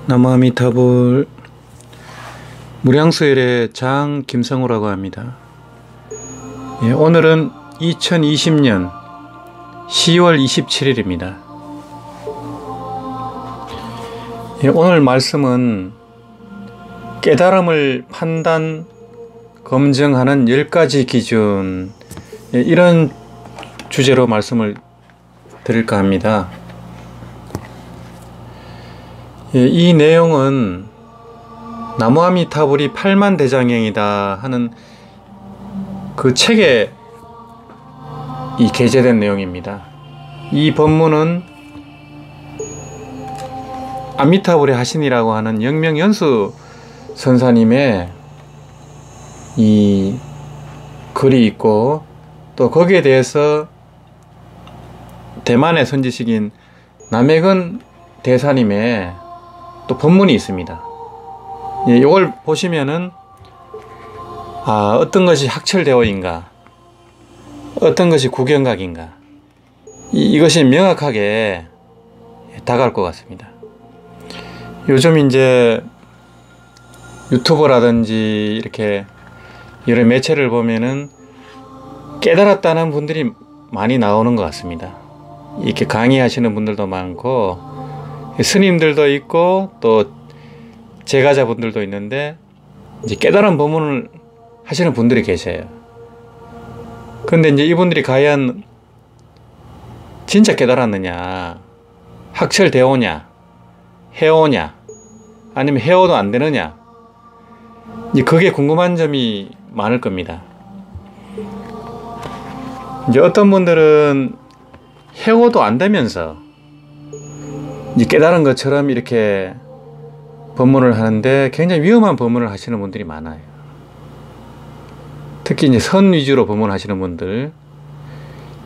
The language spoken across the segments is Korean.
나무아미타불. 무량수열의 장 김성우라고 합니다. 오늘은 2020년 10월 27일입니다. 오늘 말씀은 깨달음을 판단, 검증하는 10가지 기준, 이런 주제로 말씀을 드릴까 합니다. 이 내용은 나무아미타불이 팔만대장경이다 하는 그 책에 게재된 내용입니다. 이 법문은 아미타불의 하신이라고 하는 영명연수 선사님의 이 글이 있고, 또 거기에 대해서 대만의 선지식인 남해근 대사님의 또 법문이 있습니다. 이걸 보시면은 어떤 것이 학철대오인가, 어떤 것이 구경각인가, 이것이 명확하게 다가올 것 같습니다. 요즘 이제 유튜브라든지 이렇게 여러 매체를 보면은 깨달았다는 분들이 많이 나오는 것 같습니다. 이렇게 강의하시는 분들도 많고, 스님들도 있고, 또 제가자분들도 있는데, 이제 깨달은 법문을 하시는 분들이 계셔요. 근데 이제 이분들이 과연 진짜 깨달았느냐, 학철대오냐, 해오냐, 아니면 해오도 안 되느냐, 이제 그게 궁금한 점이 많을 겁니다. 이제 어떤 분들은 해오도 안 되면서 이제 깨달은 것처럼 이렇게 법문을 하는데 굉장히 위험한 법문을 하시는 분들이 많아요. 특히 이제 선 위주로 법문하시는 분들,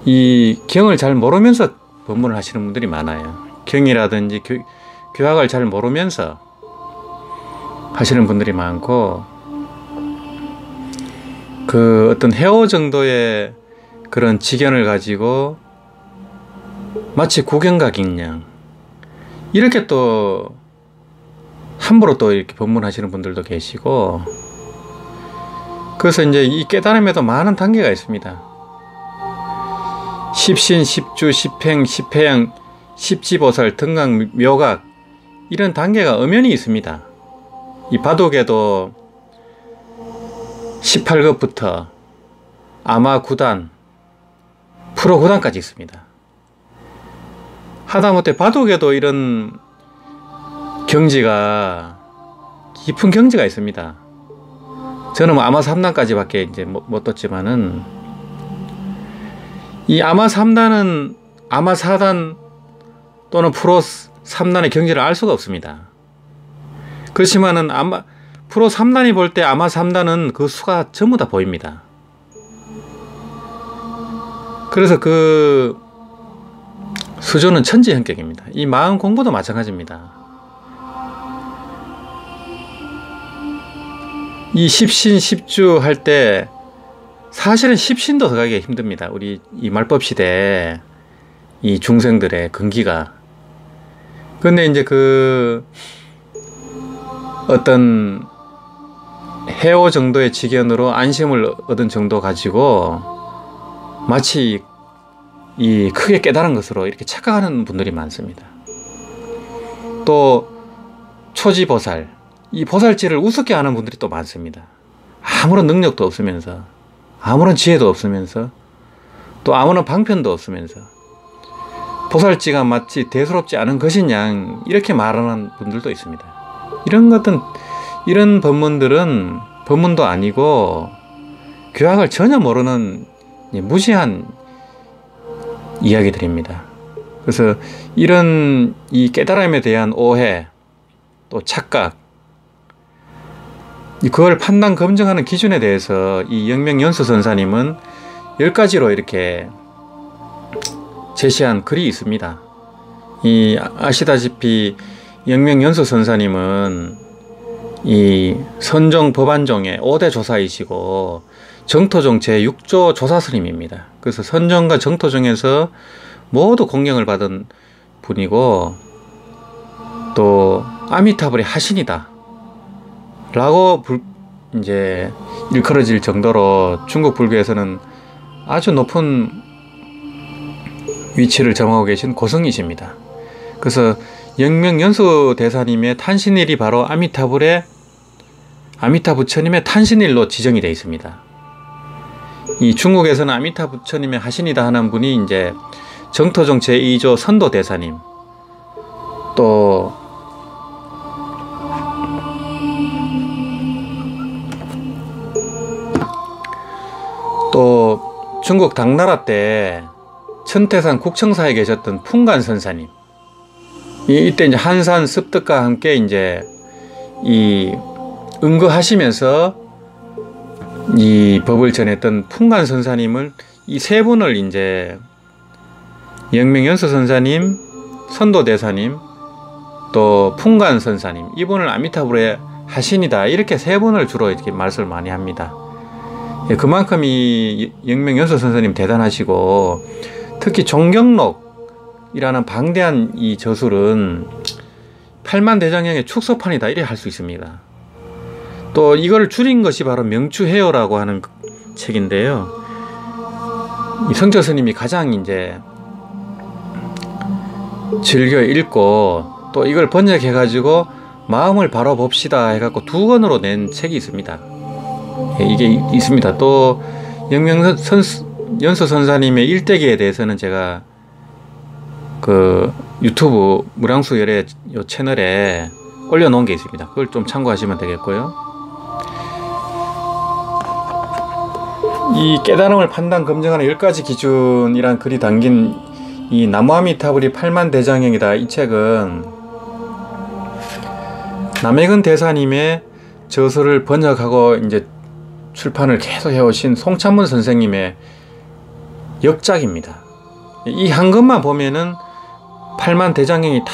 이 경을 잘 모르면서 법문을 하시는 분들이 많아요. 경이라든지 교학을 잘 모르면서 하시는 분들이 많고, 그 어떤 해오 정도의 그런 지견을 가지고 마치 구경각인 양 이렇게 또 함부로 또 이렇게 법문하시는 분들도 계시고, 그래서 이제 이 깨달음에도 많은 단계가 있습니다. 십신, 십주, 십행, 십회양, 십지보살, 등각, 묘각, 이런 단계가 엄연히 있습니다. 이 바둑에도 18급부터 아마 9단, 프로 9단까지 있습니다. 하다못해 바둑에도 이런 경지가, 깊은 경지가 있습니다. 저는 뭐 아마 3단까지 밖에 이제 못 떴지만은, 이 아마 3단은 아마 4단 또는 프로 3단의 경지를 알 수가 없습니다. 그렇지만은 프로 3단이 볼 때 아마 3단은 그 수가 전부 다 보입니다. 그래서 그 수조는 천지형격입니다. 이 마음 공부도 마찬가지입니다. 이 십신, 십주 할 때 사실은 십신도 더가기 힘듭니다. 우리 이 말법 시대에 이 중생들의 근기가. 근데 이제 그 어떤 해오 정도의 지견으로 안심을 얻은 정도 가지고 마치 이 크게 깨달은 것으로 이렇게 착각하는 분들이 많습니다. 또 초지보살, 이 보살지를 우습게 하는 분들이 또 많습니다. 아무런 능력도 없으면서, 아무런 지혜도 없으면서, 또 아무런 방편도 없으면서 보살지가 마치 대수롭지 않은 것인 양 이렇게 말하는 분들도 있습니다. 이런 법문들은 법문도 아니고 교학을 전혀 모르는 무지한 이야기들입니다. 그래서 이런 이 깨달음에 대한 오해, 또 착각, 그걸 판단 검증하는 기준에 대해서 이 영명연수 선사님은 10가지로 이렇게 제시한 글이 있습니다. 아시다시피 영명연수 선사님은 이 선종 법안종의 5대 조사이시고 정토종 제6조 조사스님입니다. 그래서 선종과 정토종에서 모두 공경을 받은 분이고, 또 아미타불이 하신이다 라고 이제 일컬어질 정도로 중국 불교에서는 아주 높은 위치를 점하고 계신 고승이십니다. 그래서 영명연수 대사님의 탄신일이 바로 아미타 부처님의 탄신일로 지정이 되어 있습니다. 이 중국에서는 아미타 부처님의 하신이다 하는 분이 이제 정토종 제2조 선도 대사님, 또 중국 당나라 때 천태산 국청사에 계셨던 풍간 선사님, 이때 이제 한산 습득과 함께 이제 이 응거하시면서 이 법을 전했던 풍간 선사님을, 이 세 분을 이제 영명연수 선사님, 선도 대사님, 또 풍간 선사님, 이분을 아미타불의 하신이다, 이렇게 세 분을 주로 이렇게 말씀을 많이 합니다. 그만큼 이 영명연수 선사님 대단하시고, 특히 종경록이라는 방대한 이 저술은 팔만대장경의 축소판이다, 이래 할 수 있습니다. 또 이걸 줄인 것이 바로 명추해요라고 하는 책인데요. 이 성철 스님이 가장 이제 즐겨 읽고, 또 이걸 번역해 가지고 마음을 바로 봅시다 해갖고 2권으로 낸 책이 있습니다. 이게 있습니다. 또 영명연수 선사님의 일대기에 대해서는 제가 그 유튜브 무량수열의 요 채널에 올려놓은 게 있습니다. 그걸 좀 참고하시면 되겠고요. 이 깨달음을 판단 검증하는 10가지 기준이란 글이 담긴 이 나무아미타불이 팔만대장경이다, 이 책은 남해근 대사님의 저서를 번역하고 이제 출판을 계속 해오신 송찬문 선생님의 역작입니다. 이 한 것만 보면은 팔만대장경이 다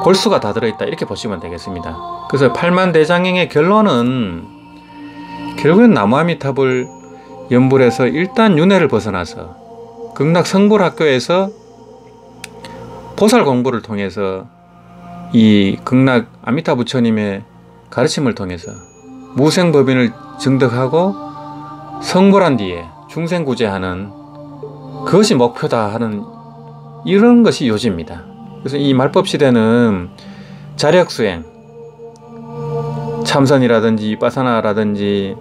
골수가 다 들어있다, 이렇게 보시면 되겠습니다. 그래서 팔만대장경의 결론은 결국엔 나무아미타불 연불에서 일단 윤회를 벗어나서 극락성불학교에서 보살 공부를 통해서 이 극락 아미타 부처님의 가르침을 통해서 무생법인을 증득하고 성불한 뒤에 중생구제하는 그것이 목표다 하는, 이런 것이 요지입니다. 그래서 이 말법시대는 자력수행, 참선이라든지 빠사나라든지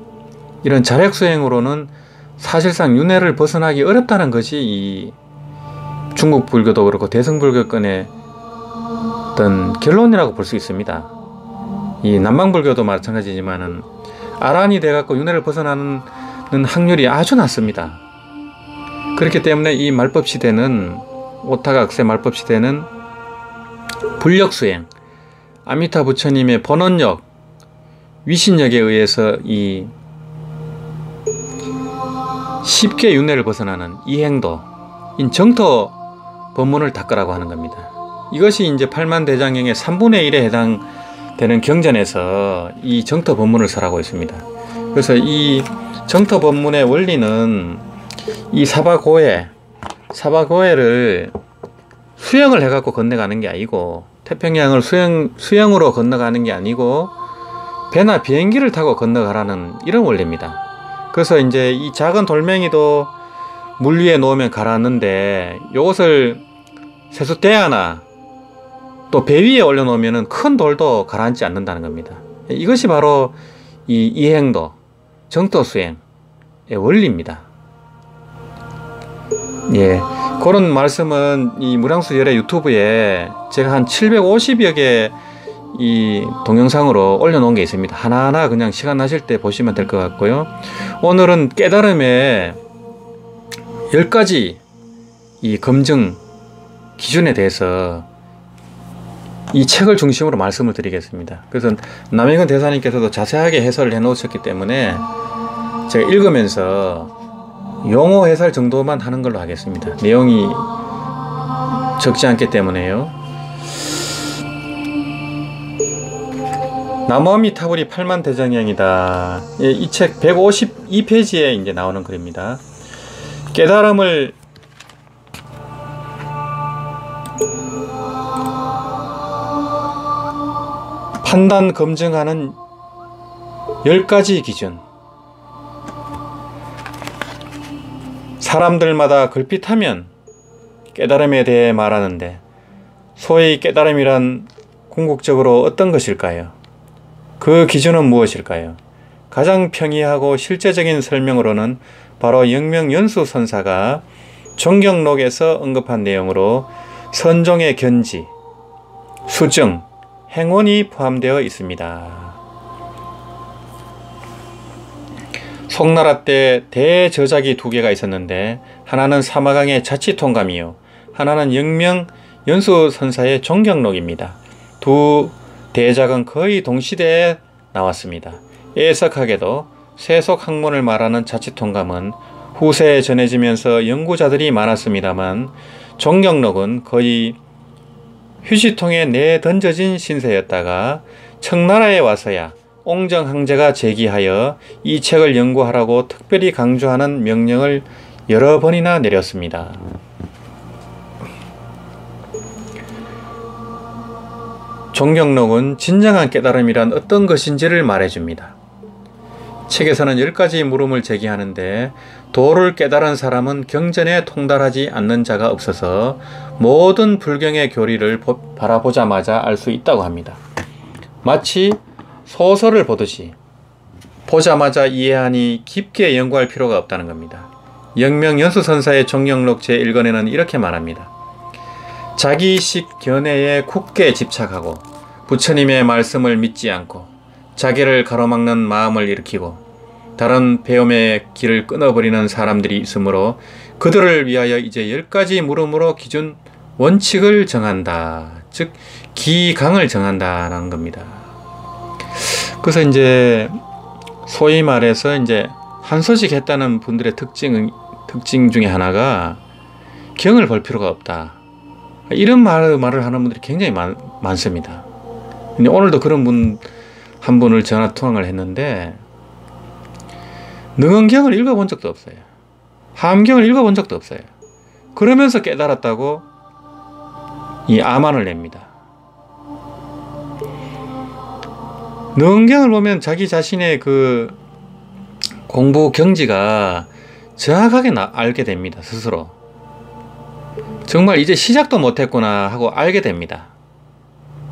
이런 자력수행으로는 사실상 윤회를 벗어나기 어렵다는 것이 이 중국 불교도 그렇고 대승불교권의 어떤 결론이라고 볼 수 있습니다. 이 남방불교도 마찬가지지만은 아란이 돼갖고 윤회를 벗어나는 확률이 아주 낮습니다. 그렇기 때문에 이 말법시대는, 오타각세 말법시대는 불력수행, 아미타 부처님의 본원력, 위신력에 의해서 이 쉽게 윤회를 벗어나는 이행도, 정토 법문을 닦으라고 하는 겁니다. 이것이 이제 팔만대장경의 3분의 1에 해당되는 경전에서 이 정토 법문을 설하고 있습니다. 그래서 이 정토 법문의 원리는 이 사바고해를 수영을 해갖고 건너가는 게 아니고, 태평양을 수영으로 건너가는 게 아니고 배나 비행기를 타고 건너가라는 이런 원리입니다. 그래서 이제 이 작은 돌멩이도 물 위에 놓으면 가라앉는데, 이것을 세숫대야나 또 배 위에 올려놓으면 큰 돌도 가라앉지 않는다는 겁니다. 이것이 바로 이 이행도, 정토수행의 원리입니다. 예, 그런 말씀은 이 무량수열의 유튜브에 제가 한 750여 개 이 동영상으로 올려놓은 게 있습니다. 하나하나 그냥 시간 나실 때 보시면 될 것 같고요. 오늘은 깨달음의 10가지 이 검증 기준에 대해서 이 책을 중심으로 말씀을 드리겠습니다. 그래서 남해근 대사님께서도 자세하게 해설을 해 놓으셨기 때문에 제가 읽으면서 용어 해설 정도만 하는 걸로 하겠습니다. 내용이 적지 않기 때문에요. 나무아미타불이 팔만대장경이다. 이 책 152페이지에 이제 나오는 글입니다. 깨달음을 판단 검증하는 10가지 기준. 사람들마다 걸핏하면 깨달음에 대해 말하는데 소위 깨달음이란 궁극적으로 어떤 것일까요? 그 기준은 무엇일까요? 가장 평이하고 실제적인 설명으로는 바로 영명연수 선사가 종경록에서 언급한 내용으로 선종의 견지, 수증, 행원이 포함되어 있습니다. 송나라 때 대저작이 2개가 있었는데 하나는 사마강의 자치통감이요, 하나는 영명연수 선사의 종경록입니다. 두 대작은 거의 동시대에 나왔습니다. 애석하게도 세속학문을 말하는 자치통감은 후세에 전해지면서 연구자들이 많았습니다만 종경록은 거의 휴지통에 내던져진 신세였다가 청나라에 와서야 옹정항제가 제기하여 이 책을 연구하라고 특별히 강조하는 명령을 여러 번이나 내렸습니다. 종경록은 진정한 깨달음이란 어떤 것인지를 말해줍니다. 책에서는 10가지 물음을 제기하는데 도를 깨달은 사람은 경전에 통달하지 않는 자가 없어서 모든 불경의 교리를 바라보자마자 알 수 있다고 합니다. 마치 소설을 보듯이 보자마자 이해하니 깊게 연구할 필요가 없다는 겁니다. 영명연수선사의 종경록 제1권에는 이렇게 말합니다. 자기식 견해에 굳게 집착하고 부처님의 말씀을 믿지 않고 자기를 가로막는 마음을 일으키고 다른 배움의 길을 끊어버리는 사람들이 있으므로 그들을 위하여 이제 10가지 물음으로 기준 원칙을 정한다. 즉 기강을 정한다라는 겁니다. 그래서 이제 소위 말해서 이제 한소식 했다는 분들의 특징 중에 하나가 경을 볼 필요가 없다. 이런 말을 하는 분들이 굉장히 많습니다. 근데 오늘도 그런 분 한 분을 전화 통화를 했는데 능언경을 읽어본 적도 없어요. 함경을 읽어본 적도 없어요. 그러면서 깨달았다고 이 암환을 냅니다. 능언경을 보면 자기 자신의 그 공부 경지가 정확하게 알게 됩니다. 스스로. 정말 이제 시작도 못했구나 하고 알게 됩니다.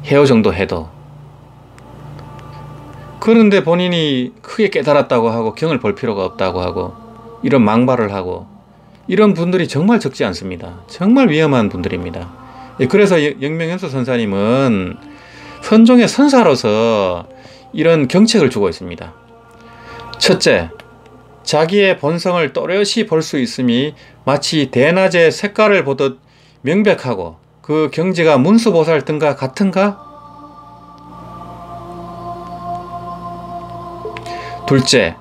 해오 정도 해도. 그런데 본인이 크게 깨달았다고 하고 경을 볼 필요가 없다고 하고 이런 망발을 하고 이런 분들이 정말 적지 않습니다. 정말 위험한 분들입니다. 그래서 영명연수 선사님은 선종의 선사로서 이런 경책을 주고 있습니다. 첫째, 자기의 본성을 또렷이 볼 수 있음이 마치 대낮에 색깔을 보듯 명백하고 그 경지가 문수보살 등과 같은가? 둘째,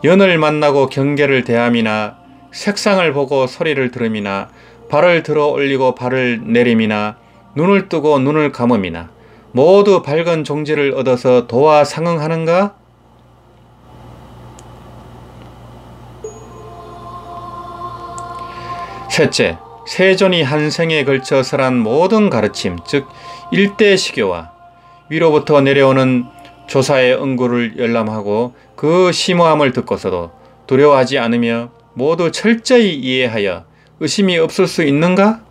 연을 만나고 경계를 대함이나 색상을 보고 소리를 들음이나 발을 들어 올리고 발을 내림이나 눈을 뜨고 눈을 감음이나 모두 밝은 종지를 얻어서 도와 상응하는가? 셋째, 세존이 한 생에 걸쳐 설한 모든 가르침, 즉 일대시교와 위로부터 내려오는 조사의 응구를 열람하고 그 심오함을 듣고서도 두려워하지 않으며 모두 철저히 이해하여 의심이 없을 수 있는가?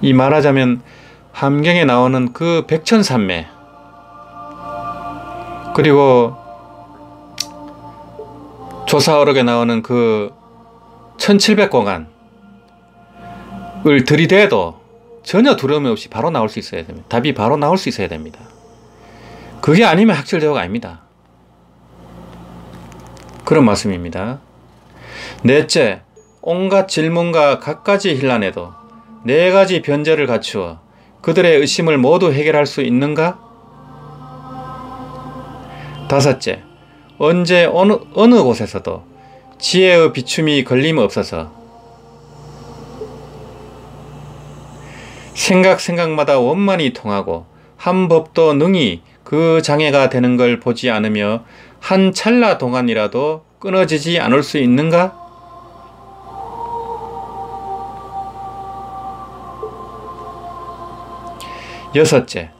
이 말하자면 함경에 나오는 그 백천산매 그리고 조사어록에 나오는 그 1700공안을 들이대도 전혀 두려움 없이 바로 나올 수 있어야 됩니다. 답이 바로 나올 수 있어야 됩니다. 그게 아니면 학철대오가 아닙니다. 그런 말씀입니다. 넷째, 온갖 질문과 갖가지 혼란에도 4가지 변제를 갖추어 그들의 의심을 모두 해결할 수 있는가? 다섯째, 언제 어느 곳에서도 지혜의 비춤이 걸림없어서 생각마다 원만히 통하고 한 법도 능히 그 장애가 되는 걸 보지 않으며 한 찰나 동안이라도 끊어지지 않을 수 있는가? 여섯째,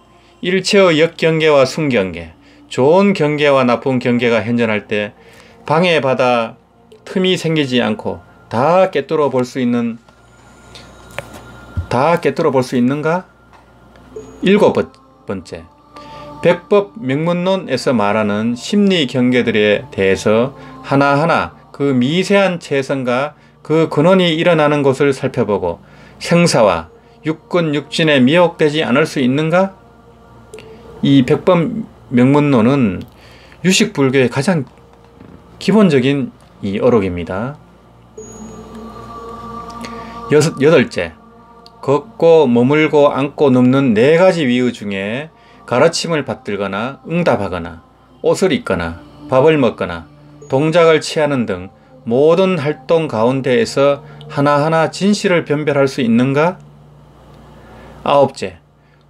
일체의 역경계와 순경계, 좋은 경계와 나쁜 경계가 현존할 때 방해받아 틈이 생기지 않고 다 꿰뚫어 볼 수 있는가? 일곱 번째, 백법 명문론에서 말하는 심리 경계들에 대해서 하나하나 그 미세한 체성과 그 근원이 일어나는 곳을 살펴보고 생사와 육군 육진에 미혹되지 않을 수 있는가? 이 백법 명문론은 유식불교의 가장 기본적인 이 어록입니다. 여덟째, 걷고 머물고 앉고 눕는 네 가지 위의 중에 가르침을 받들거나 응답하거나 옷을 입거나 밥을 먹거나 동작을 취하는 등 모든 활동 가운데에서 하나하나 진실을 변별할 수 있는가? 아홉째,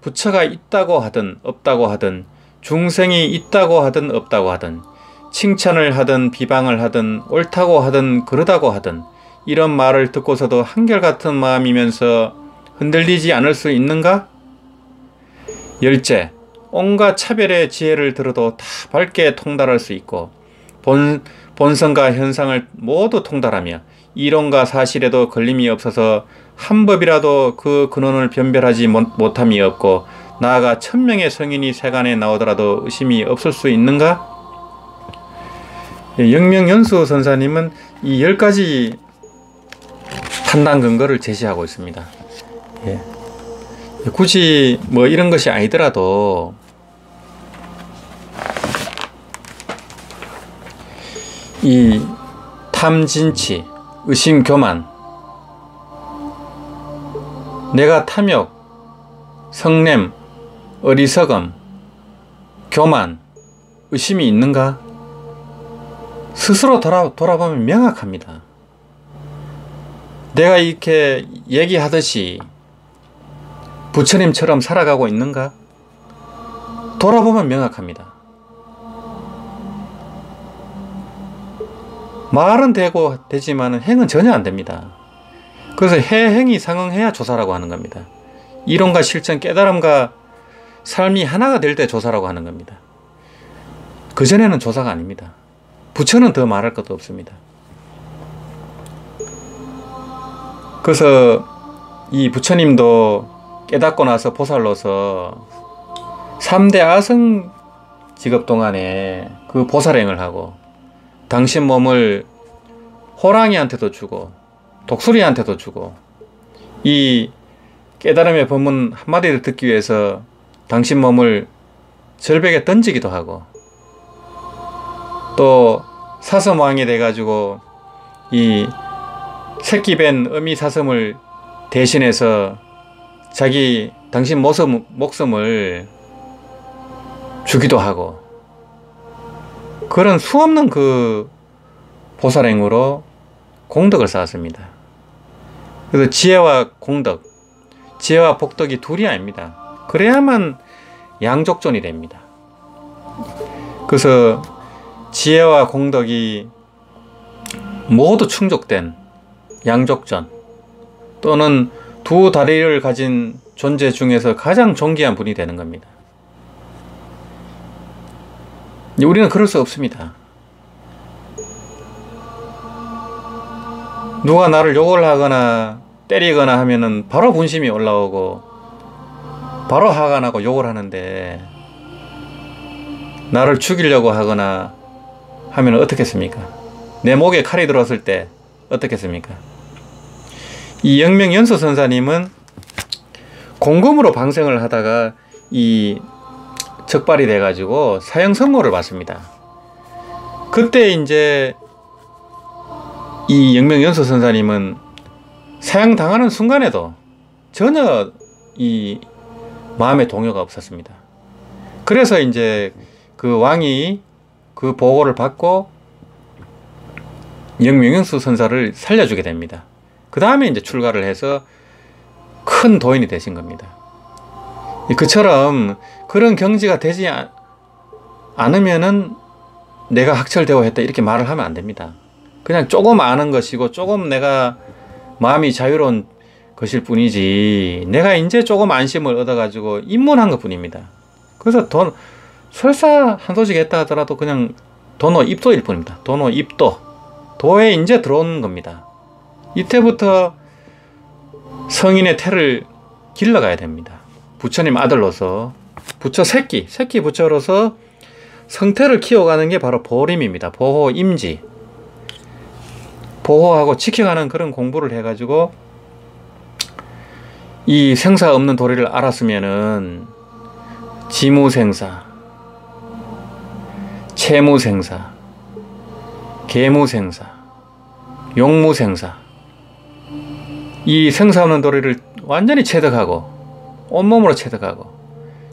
부처가 있다고 하든 없다고 하든 중생이 있다고 하든 없다고 하든 칭찬을 하든 비방을 하든 옳다고 하든 그르다고 하든 이런 말을 듣고서도 한결같은 마음이면서 흔들리지 않을 수 있는가? 열째, 온갖 차별의 지혜를 들어도 다 밝게 통달할 수 있고 본성과 현상을 모두 통달하며 이론과 사실에도 걸림이 없어서 한 법이라도 그 근원을 변별하지 못함이 없고 나아가 1000명의 성인이 세간에 나오더라도 의심이 없을 수 있는가? 영명연수 선사님은 이 10가지 판단 근거를 제시하고 있습니다. 예. 굳이 뭐 이런 것이 아니더라도 이 탐진치, 의심교만, 내가 탐욕, 성냄, 어리석음, 교만, 의심이 있는가? 스스로 돌아보면 명확합니다. 내가 이렇게 얘기하듯이 부처님처럼 살아가고 있는가? 돌아보면 명확합니다. 말은 되지만 행은 전혀 안 됩니다. 그래서 해행이 상응해야 조사라고 하는 겁니다. 이론과 실천, 깨달음과 삶이 하나가 될 때 조사라고 하는 겁니다. 그전에는 조사가 아닙니다. 부처는 더 말할 것도 없습니다. 그래서 이 부처님도 깨닫고 나서 보살로서 3대 아성 직업 동안에 그 보살행을 하고 당신 몸을 호랑이한테도 주고 독수리한테도 주고 이 깨달음의 법문 한마디를 듣기 위해서 당신 몸을 절벽에 던지기도 하고 또 사슴왕이 돼가지고 이 새끼 벤 어미 사슴을 대신해서 당신 목숨을 주기도 하고 그런 수없는 그 보살행으로 공덕을 쌓았습니다. 그래서 지혜와 공덕, 지혜와 복덕이 둘이 아닙니다. 그래야만 양족존이 됩니다. 그래서 지혜와 공덕이 모두 충족된 양족존 또는 두 다리를 가진 존재 중에서 가장 존귀한 분이 되는 겁니다. 우리는 그럴 수 없습니다. 누가 나를 욕을 하거나 때리거나 하면은 바로 분심이 올라오고 바로 화가 나고 욕을 하는데 나를 죽이려고 하거나 하면 어떻겠습니까? 내 목에 칼이 들어왔을 때 어떻겠습니까? 이 영명연수 선사님은 공금으로 방생을 하다가 이 적발이 돼가지고 사형선고를 받습니다. 그때 이제 이 영명연수 선사님은 사형당하는 순간에도 전혀 이 마음의 동요가 없었습니다. 그래서 이제 그 왕이 그 보고를 받고 영명연수 선사를 살려주게 됩니다. 그 다음에 이제 출가를 해서 큰 도인이 되신 겁니다. 그처럼 그런 경지가 되지 않으면은 내가 학철대오했다 이렇게 말을 하면 안 됩니다. 그냥 조금 아는 것이고 조금 내가 마음이 자유로운 것일 뿐이지 내가 이제 조금 안심을 얻어가지고 입문한 것 뿐입니다. 그래서 설사 한 소식 했다 하더라도 그냥 도노 입도일 뿐입니다. 도노 입도. 도에 이제 들어오는 겁니다. 이때부터 성인의 태를 길러가야 됩니다. 부처님 아들로서, 부처 새끼 부처로서 성태를 키워가는 게 바로 보림입니다. 보호, 임지. 보호하고 지켜가는 그런 공부를 해가지고 이 생사 없는 도리를 알았으면은 지무생사, 채무생사, 계무생사, 용무생사, 이 생사 없는 도리를 완전히 체득하고 온몸으로 체득하고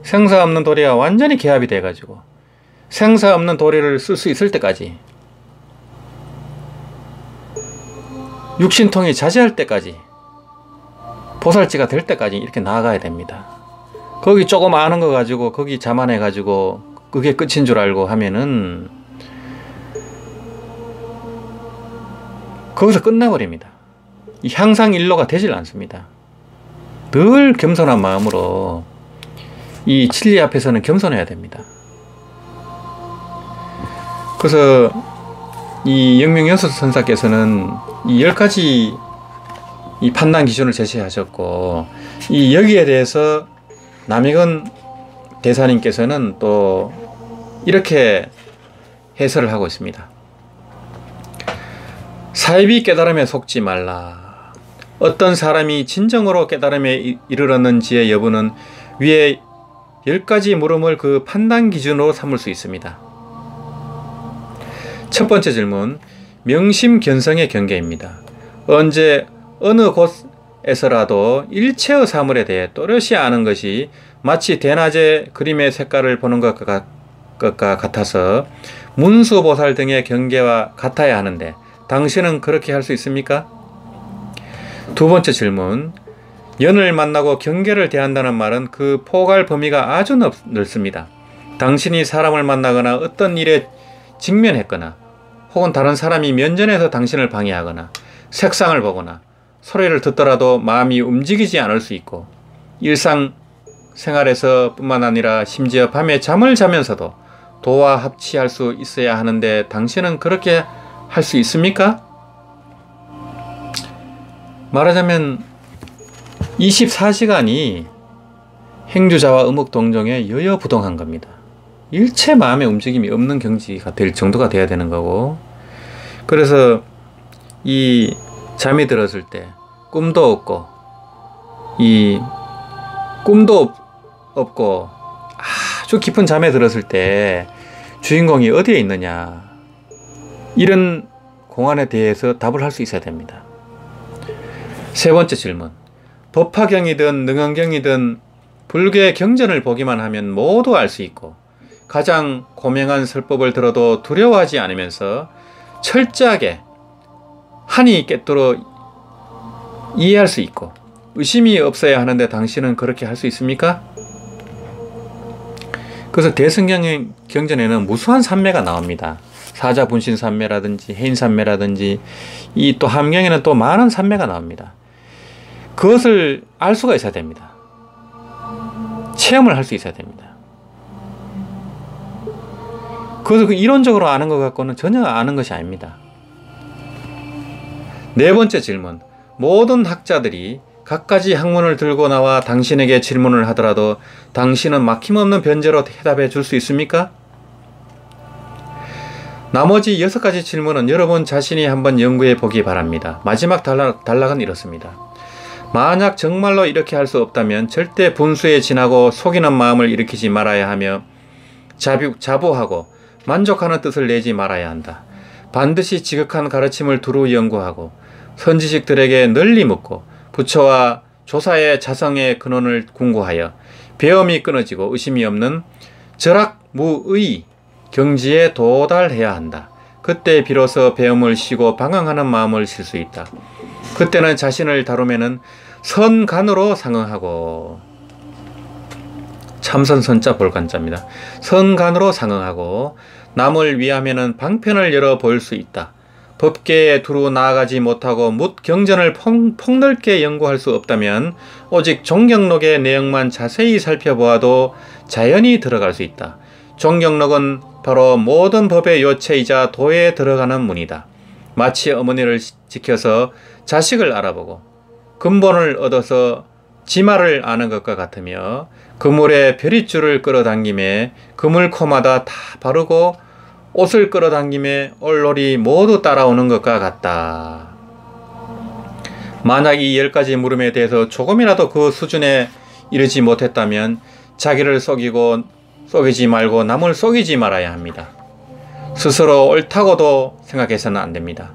생사 없는 도리와 완전히 개합이 돼가지고 생사 없는 도리를 쓸 수 있을 때까지, 육신통이 자제할 때까지, 보살지가 될 때까지 이렇게 나아가야 됩니다. 거기 조금 아는 거 가지고 거기 자만해 가지고 그게 끝인 줄 알고 하면은 거기서 끝나버립니다. 이 향상일로가 되질 않습니다. 늘 겸손한 마음으로 이 진리 앞에서는 겸손해야 됩니다. 그래서 이 영명연수 선사께서는 이 10가지 이 판단 기준을 제시하셨고, 이 여기에 대해서 남익은 대사님께서는 또 이렇게 해설을 하고 있습니다. 사입이 깨달음에 속지 말라. 어떤 사람이 진정으로 깨달음에 이르렀는지의 여부는 위에 10가지 물음을 그 판단 기준으로 삼을 수 있습니다. 첫 번째 질문, 명심견성의 경계입니다. 언제 어느 곳에서라도 일체의 사물에 대해 또렷이 아는 것이 마치 대낮에 그림의 색깔을 보는 것과 같아서 문수보살 등의 경계와 같아야 하는데 당신은 그렇게 할 수 있습니까? 두 번째 질문, 연을 만나고 경계를 대한다는 말은 그 포괄 범위가 아주 넓습니다. 당신이 사람을 만나거나 어떤 일에 직면했거나 혹은 다른 사람이 면전에서 당신을 방해하거나 색상을 보거나 소리를 듣더라도 마음이 움직이지 않을 수 있고, 일상생활에서 뿐만 아니라 심지어 밤에 잠을 자면서도 도와 합치할 수 있어야 하는데 당신은 그렇게 할 수 있습니까? 말하자면 24시간이 행주자와 음흑동정에 여여부동한 겁니다. 일체 마음의 움직임이 없는 경지가 될 정도가 돼야 되는 거고, 그래서 이 잠이 들었을 때 꿈도 없고, 이 꿈도 없고 아주 깊은 잠에 들었을 때 주인공이 어디에 있느냐, 이런 공안에 대해서 답을 할 수 있어야 됩니다. 세 번째 질문, 법화경이든 능언경이든 불교의 경전을 보기만 하면 모두 알 수 있고 가장 고명한 설법을 들어도 두려워하지 않으면서 철저하게 한이 꿰뚫어 이해할 수 있고 의심이 없어야 하는데 당신은 그렇게 할 수 있습니까? 그래서 대승경 경전에는 무수한 산매가 나옵니다. 사자분신 산매라든지 해인 산매라든지, 이 또 함경에는 또 많은 산매가 나옵니다. 그것을 알 수가 있어야 됩니다. 체험을 할 수 있어야 됩니다. 그것을 이론적으로 아는 것 갖고는 전혀 아는 것이 아닙니다. 네 번째 질문, 모든 학자들이 갖가지 학문을 들고 나와 당신에게 질문을 하더라도 당신은 막힘없는 변제로 해답해 줄 수 있습니까? 나머지 6가지 질문은 여러분 자신이 한번 연구해 보기 바랍니다. 마지막 단락은 이렇습니다. 만약 정말로 이렇게 할 수 없다면 절대 분수에 지나고 속이는 마음을 일으키지 말아야 하며 자부하고 만족하는 뜻을 내지 말아야 한다. 반드시 지극한 가르침을 두루 연구하고 선지식들에게 널리 묻고 부처와 조사의 자성의 근원을 궁구하여 배움이 끊어지고 의심이 없는 절악무의 경지에 도달해야 한다. 그때 비로소 배움을 쉬고 방황하는 마음을 쉴 수 있다. 그때는 자신을 다루면은 선간으로 상응하고, 참선선자 볼간자입니다. 선간으로 상응하고 남을 위하면은 방편을 열어 보일 수 있다. 법계에 두루 나아가지 못하고 묻 경전을 폭넓게 연구할 수 없다면 오직 종경록의 내용만 자세히 살펴보아도 자연히 들어갈 수 있다. 종경록은 바로 모든 법의 요체이자 도에 들어가는 문이다. 마치 어머니를 지켜서 자식을 알아보고 근본을 얻어서 지말을 아는 것과 같으며 그물에 별잇줄을 끌어당김에 그물코마다 다 바르고 옷을 끌어당김에 얼놀이 모두 따라오는 것과 같다. 만약 이 10가지 물음에 대해서 조금이라도 그 수준에 이르지 못했다면 자기를 속이지 말고 남을 속이지 말아야 합니다. 스스로 옳다고도 생각해서는 안 됩니다.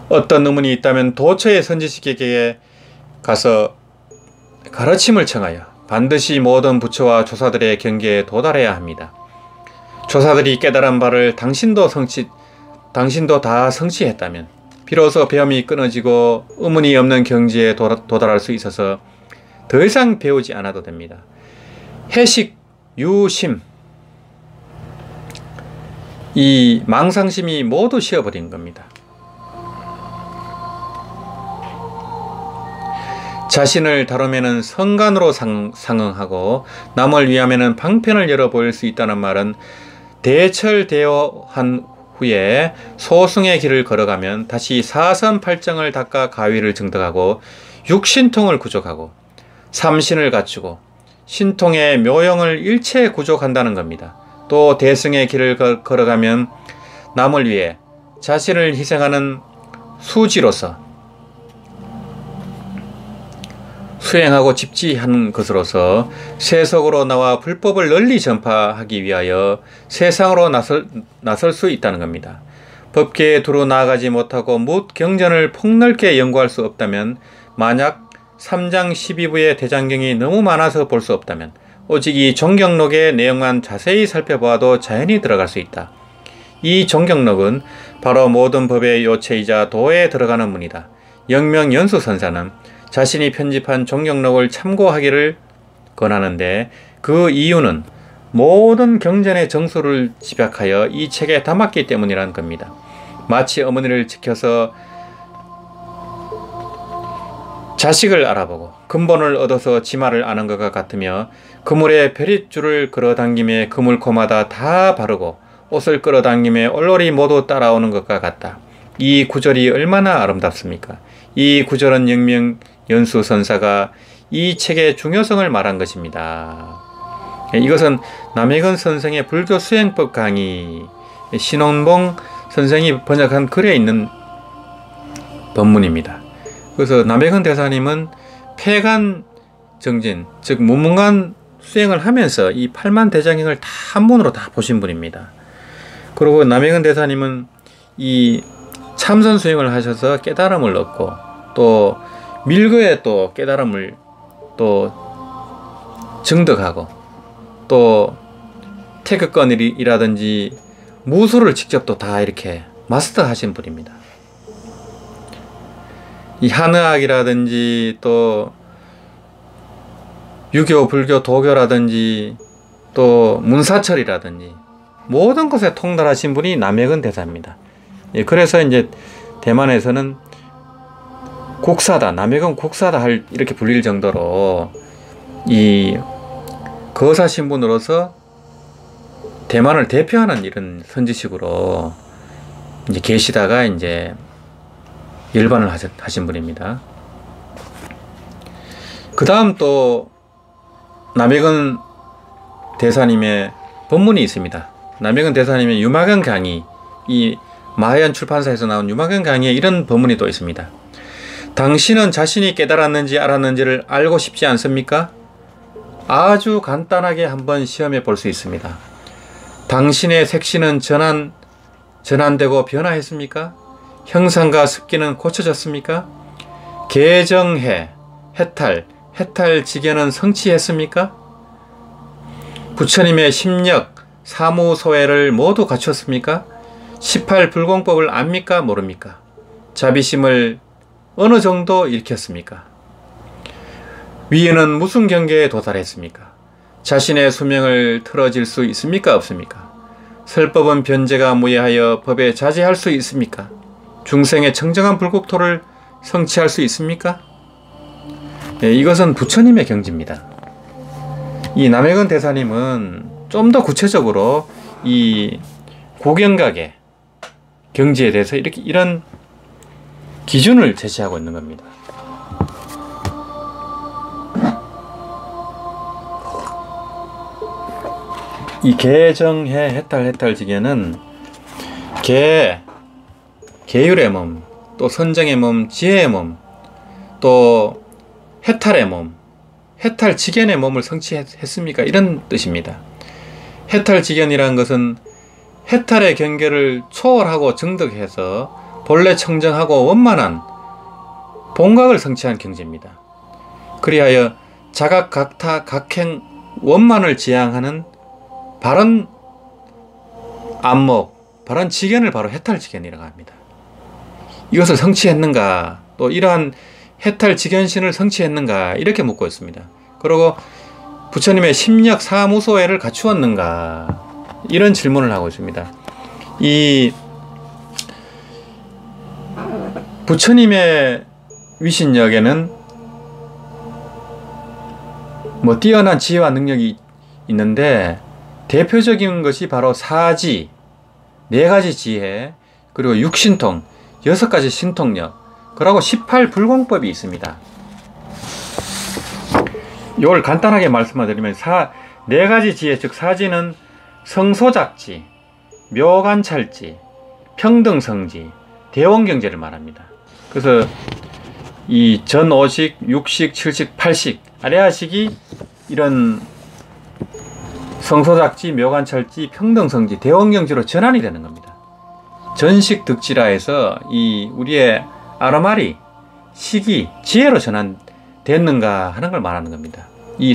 어떤 의문이 있다면 도처의 선지식에게 가서 가르침을 청하여 반드시 모든 부처와 조사들의 경계에 도달해야 합니다. 조사들이 깨달은 바를 당신도 다 성취했다면 비로소 배움이 끊어지고 의문이 없는 경지에 도달할 수 있어서 더 이상 배우지 않아도 됩니다. 해식, 유심, 이 망상심이 모두 쉬어버린 겁니다. 자신을 다루면은 성간으로 상응하고 남을 위하면은 방편을 열어 보일 수 있다는 말은 대철대오한 후에 소승의 길을 걸어가면 다시 사선팔정을 닦아 가위를 증득하고 육신통을 구족하고 삼신을 갖추고 신통의 묘용을 일체 구족한다는 겁니다. 또 대승의 길을 걸어가면 남을 위해 자신을 희생하는 수지로서 수행하고 집지하는 것으로서 세속으로 나와 불법을 널리 전파하기 위하여 세상으로 나설 수 있다는 겁니다. 법계에 두루 나아가지 못하고 묻 경전을 폭넓게 연구할 수 없다면, 만약 3장 12부의 대장경이 너무 많아서 볼 수 없다면 오직 이 종경록의 내용만 자세히 살펴보아도 자연히 들어갈 수 있다. 이 종경록은 바로 모든 법의 요체이자 도에 들어가는 문이다. 영명연수선사는 자신이 편집한 종경록을 참고하기를 권하는데, 그 이유는 모든 경전의 정수를 집약하여 이 책에 담았기 때문이라는 겁니다. 마치 어머니를 지켜서 자식을 알아보고 근본을 얻어서 지말을 아는 것과 같으며, 그물에 별잇줄을 끌어당김에 그물코마다 다 바르고 옷을 끌어당김에 얼놀이 모두 따라오는 것과 같다. 이 구절이 얼마나 아름답습니까? 이 구절은 영명연수선사가 이 책의 중요성을 말한 것입니다. 이것은 남해근 선생의 불교 수행법 강의, 신원봉 선생이 번역한 글에 있는 법문입니다. 그래서 남해근 대사님은 폐간 정진, 즉 무문관 수행을 하면서 이 8만 대장경을 다 한문으로 다 보신 분입니다. 그리고 남해근 대사님은 이 참선 수행을 하셔서 깨달음을 얻고, 또 밀거에 또 깨달음을 또 증득하고, 또 태극권이라든지 무술을 직접 또 다 이렇게 마스터하신 분입니다. 이 한의학이라든지 또 유교, 불교, 도교라든지 또 문사철이라든지 모든 것에 통달하신 분이 남해근 대사입니다. 예, 그래서 이제 대만에서는 국사다, 남해근 국사다 이렇게 불릴 정도로 이 거사 신분으로서 대만을 대표하는 이런 선지식으로 이제 계시다가 이제 일반을 하신 분입니다. 그 다음 또 남해근 대사님의 법문이 있습니다. 남해근 대사님의 유마경 강의, 이 마하얀 출판사에서 나온 유마경 강의에 이런 법문이 또 있습니다. 당신은 자신이 깨달았는지 알았는지를 알고 싶지 않습니까? 아주 간단하게 한번 시험해 볼 수 있습니다. 당신의 색신은 전환되고 변화했습니까? 형상과 습기는 고쳐졌습니까? 개정해, 해탈, 성취했습니까? 부처님의 심력, 사무소회를 모두 갖췄습니까? 18불공법을 압니까? 모릅니까? 자비심을 어느 정도 일으켰습니까? 위에는 무슨 경계에 도달했습니까? 자신의 수명을 틀어질 수 있습니까? 없습니까? 설법은 변제가 무예하여 법에 자제할 수 있습니까? 중생의 청정한 불국토를 성취할 수 있습니까? 네, 이것은 부처님의 경지입니다. 이 남해근 대사님은 좀 더 구체적으로 이 고경각의 경지에 대해서 이런 기준을 제시하고 있는 겁니다. 이 개정해 해탈지견은 계율의 몸, 또 선정의 몸, 지혜의 몸, 또 해탈의 몸, 해탈지견의 몸을 성취했습니까? 이런 뜻입니다. 해탈지견이라는 것은 해탈의 경계를 초월하고 정득해서 본래 청정하고 원만한 본각을 성취한 경지입니다. 그리하여 자각, 각타, 각행, 원만을 지향하는 바른 안목, 바른 지견을 바로 해탈지견이라고 합니다. 이것을 성취했는가, 또 이러한 해탈지견신을 성취했는가, 이렇게 묻고 있습니다. 그리고 부처님의 심력 사무소회를 갖추었는가, 이런 질문을 하고 있습니다. 이 부처님의 위신력에는 뭐 뛰어난 지혜와 능력이 있는데, 대표적인 것이 바로 사지, 4가지 지혜, 그리고 육신통, 6가지 신통력, 그리고 18불공법이 있습니다. 이걸 간단하게 말씀을 드리면 4가지 지혜, 즉 사지는 성소작지, 묘관찰지, 평등성지, 대원경제를 말합니다. 그래서 이 전오식, 육식, 칠식, 팔식, 아레아식이 이런 성소작지, 묘관찰지, 평등성지, 대원경지로 전환이 되는 겁니다. 전식 득지라 해서 이 우리의 아르마리, 식이 지혜로 전환됐는가 하는 걸 말하는 겁니다. 이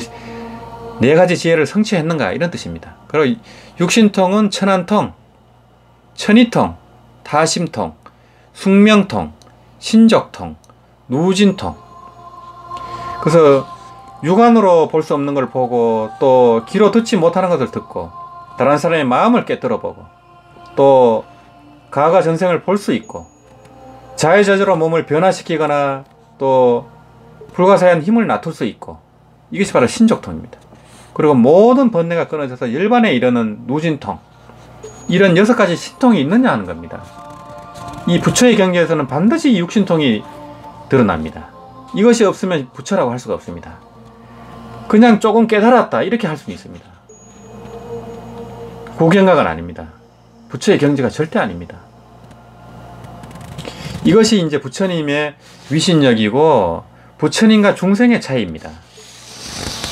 4가지 지혜를 성취했는가 이런 뜻입니다. 그리고 육신통은 천안통, 천이통, 타심통, 숙명통, 신족통, 누진통. 그래서 육안으로 볼 수 없는 걸 보고, 또 귀로 듣지 못하는 것을 듣고, 다른 사람의 마음을 깨뜨려 보고, 또 가가 전생을 볼 수 있고, 자해저저로 몸을 변화시키거나 또 불가사의한 힘을 나툴 수 있고, 이것이 바로 신족통입니다. 그리고 모든 번뇌가 끊어져서 열반에 이르는 누진통, 이런 6가지 신통이 있느냐 하는 겁니다. 이 부처의 경계에서는 반드시 이 육신통이 드러납니다. 이것이 없으면 부처라고 할 수가 없습니다. 그냥 조금 깨달았다 이렇게 할 수는 있습니다. 고경각은 아닙니다. 부처의 경지가 절대 아닙니다. 이것이 이제 부처님의 위신력이고 부처님과 중생의 차이입니다.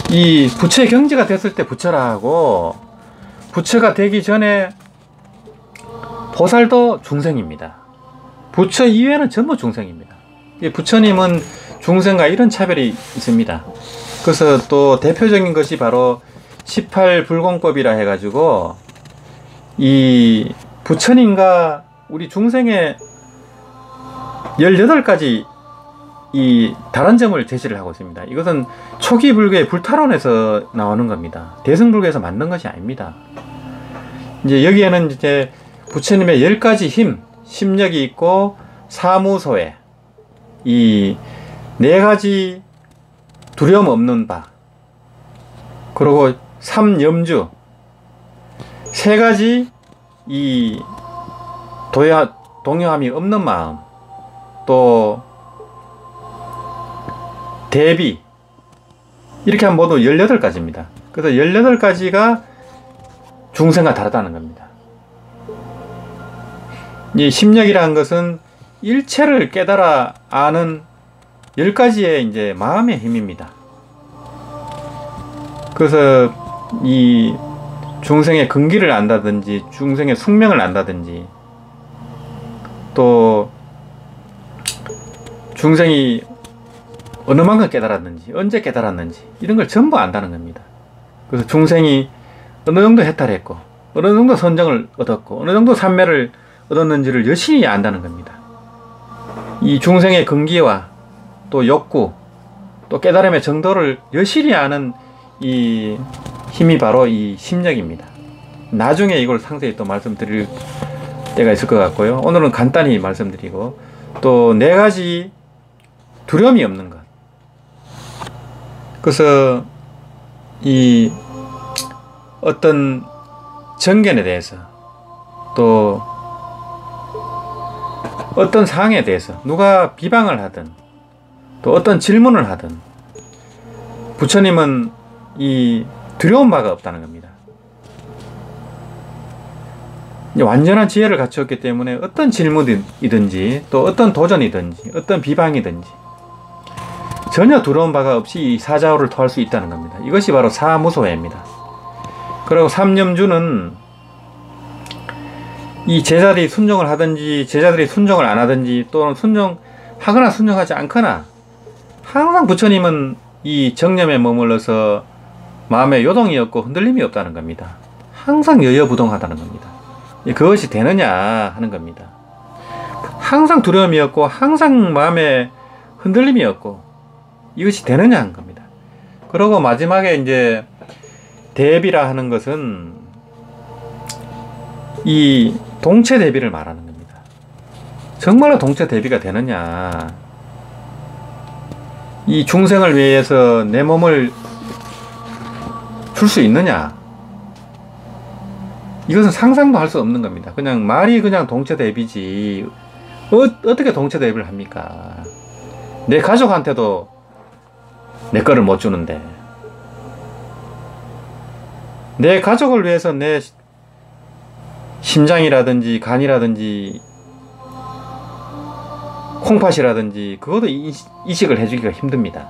이 부처의 경지가 됐을 때 부처라 하고, 부처가 되기 전에 보살도 중생입니다. 부처 이외에는 전부 중생입니다. 부처님은 중생과 이런 차별이 있습니다. 그래서 또 대표적인 것이 바로 18불공법이라 해가지고, 이 부처님과 우리 중생의 18가지 이 다른 점을 제시를 하고 있습니다. 이것은 초기 불교의 불타론에서 나오는 겁니다. 대승불교에서 만든 것이 아닙니다. 이제 여기에는 이제 부처님의 10가지 힘, 심력이 있고, 사무소에 이 4가지 두려움 없는 바, 그리고 3염주, 3가지 이 동요함이 없는 마음, 또 대비, 이렇게 하면 모두 18가지입니다. 그래서 18가지가 중생과 다르다는 겁니다. 이 심력이라는 것은 일체를 깨달아 아는 10가지의 이제 마음의 힘입니다. 그래서 이 중생의 근기를 안다든지, 중생의 숙명을 안다든지, 또 중생이 어느 만큼 깨달았는지, 언제 깨달았는지, 이런 걸 전부 안다는 겁니다. 그래서 중생이 어느 정도 해탈했고, 어느 정도 선정을 얻었고, 어느 정도 삼매를 얻었는지를 여실히 안다는 겁니다. 이 중생의 근기와 또 욕구, 또 깨달음의 정도를 여실히 아는 이 힘이 바로 이 심력입니다. 나중에 이걸 상세히 또 말씀드릴 때가 있을 것 같고요. 오늘은 간단히 말씀드리고, 또 4가지 두려움이 없는 것. 그래서 이 어떤 정견에 대해서, 또 어떤 사항에 대해서 누가 비방을 하든 또 어떤 질문을 하든 부처님은 이 두려운 바가 없다는 겁니다. 완전한 지혜를 갖추었기 때문에 어떤 질문이든지 또 어떤 도전이든지 어떤 비방이든지 전혀 두려운 바가 없이 이 사자오를 토할 수 있다는 겁니다. 이것이 바로 사무소회입니다. 그리고 삼념주는 이 제자들이 순종을 하든지 제자들이 순종을 안 하든지 또는 순종하거나 순종하지 않거나 항상 부처님은 이 정념에 머물러서 마음에 요동이 없고 흔들림이 없다는 겁니다. 항상 여여부동하다는 겁니다. 그것이 되느냐 하는 겁니다. 항상 두려움이 없고 항상 마음에 흔들림이 없고 이것이 되느냐 하는 겁니다. 그리고 마지막에 이제 대비라 하는 것은 이 동체 대비를 말하는 겁니다. 정말로 동체 대비가 되느냐, 이 중생을 위해서 내 몸을 줄 수 있느냐, 이것은 상상도 할 수 없는 겁니다. 그냥 말이 그냥 동체 대비지 어떻게 동체 대비를 합니까? 내 가족한테도 내 거를 못 주는데, 내 가족을 위해서 내 심장이라든지 간이라든지 콩팥이라든지 그것도 이식을 해주기가 힘듭니다.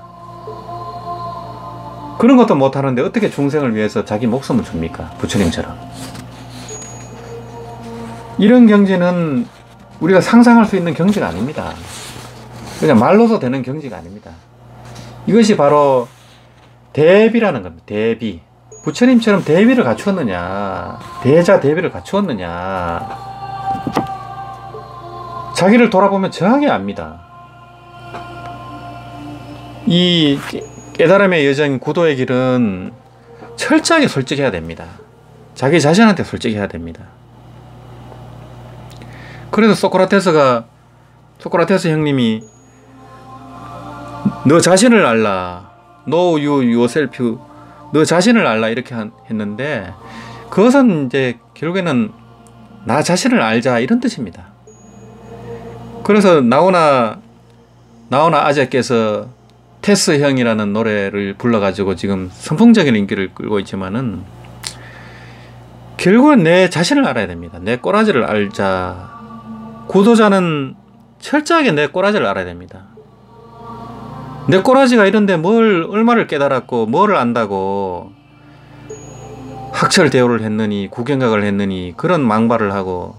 그런 것도 못하는데 어떻게 중생을 위해서 자기 목숨을 줍니까? 부처님처럼. 이런 경지는 우리가 상상할 수 있는 경지가 아닙니다. 그냥 말로서 되는 경지가 아닙니다. 이것이 바로 대비라는 겁니다. 대비. 부처님처럼 대비를 갖추었느냐, 대자 대비를 갖추었느냐, 자기를 돌아보면 정확히 압니다. 이 깨달음의 여정, 구도의 길은 철저하게 솔직해야 됩니다. 자기 자신한테 솔직해야 됩니다. 그래서 소크라테스 형님이 너 자신을 알라, know you yourself, 너 자신을 알라 이렇게 했는데, 그것은 이제 결국에는 나 자신을 알자 이런 뜻입니다. 그래서 나오나 아재께서 테스 형이라는 노래를 불러가지고 지금 선풍적인 인기를 끌고 있지만은, 결국은 내 자신을 알아야 됩니다. 내 꼬라지를 알자. 구도자는 철저하게 내 꼬라지를 알아야 됩니다. 내 꼬라지가 이런데 얼마를 깨달았고 뭐를 안다고 학철대오를 했느니 구경각을 했느니 그런 망발을 하고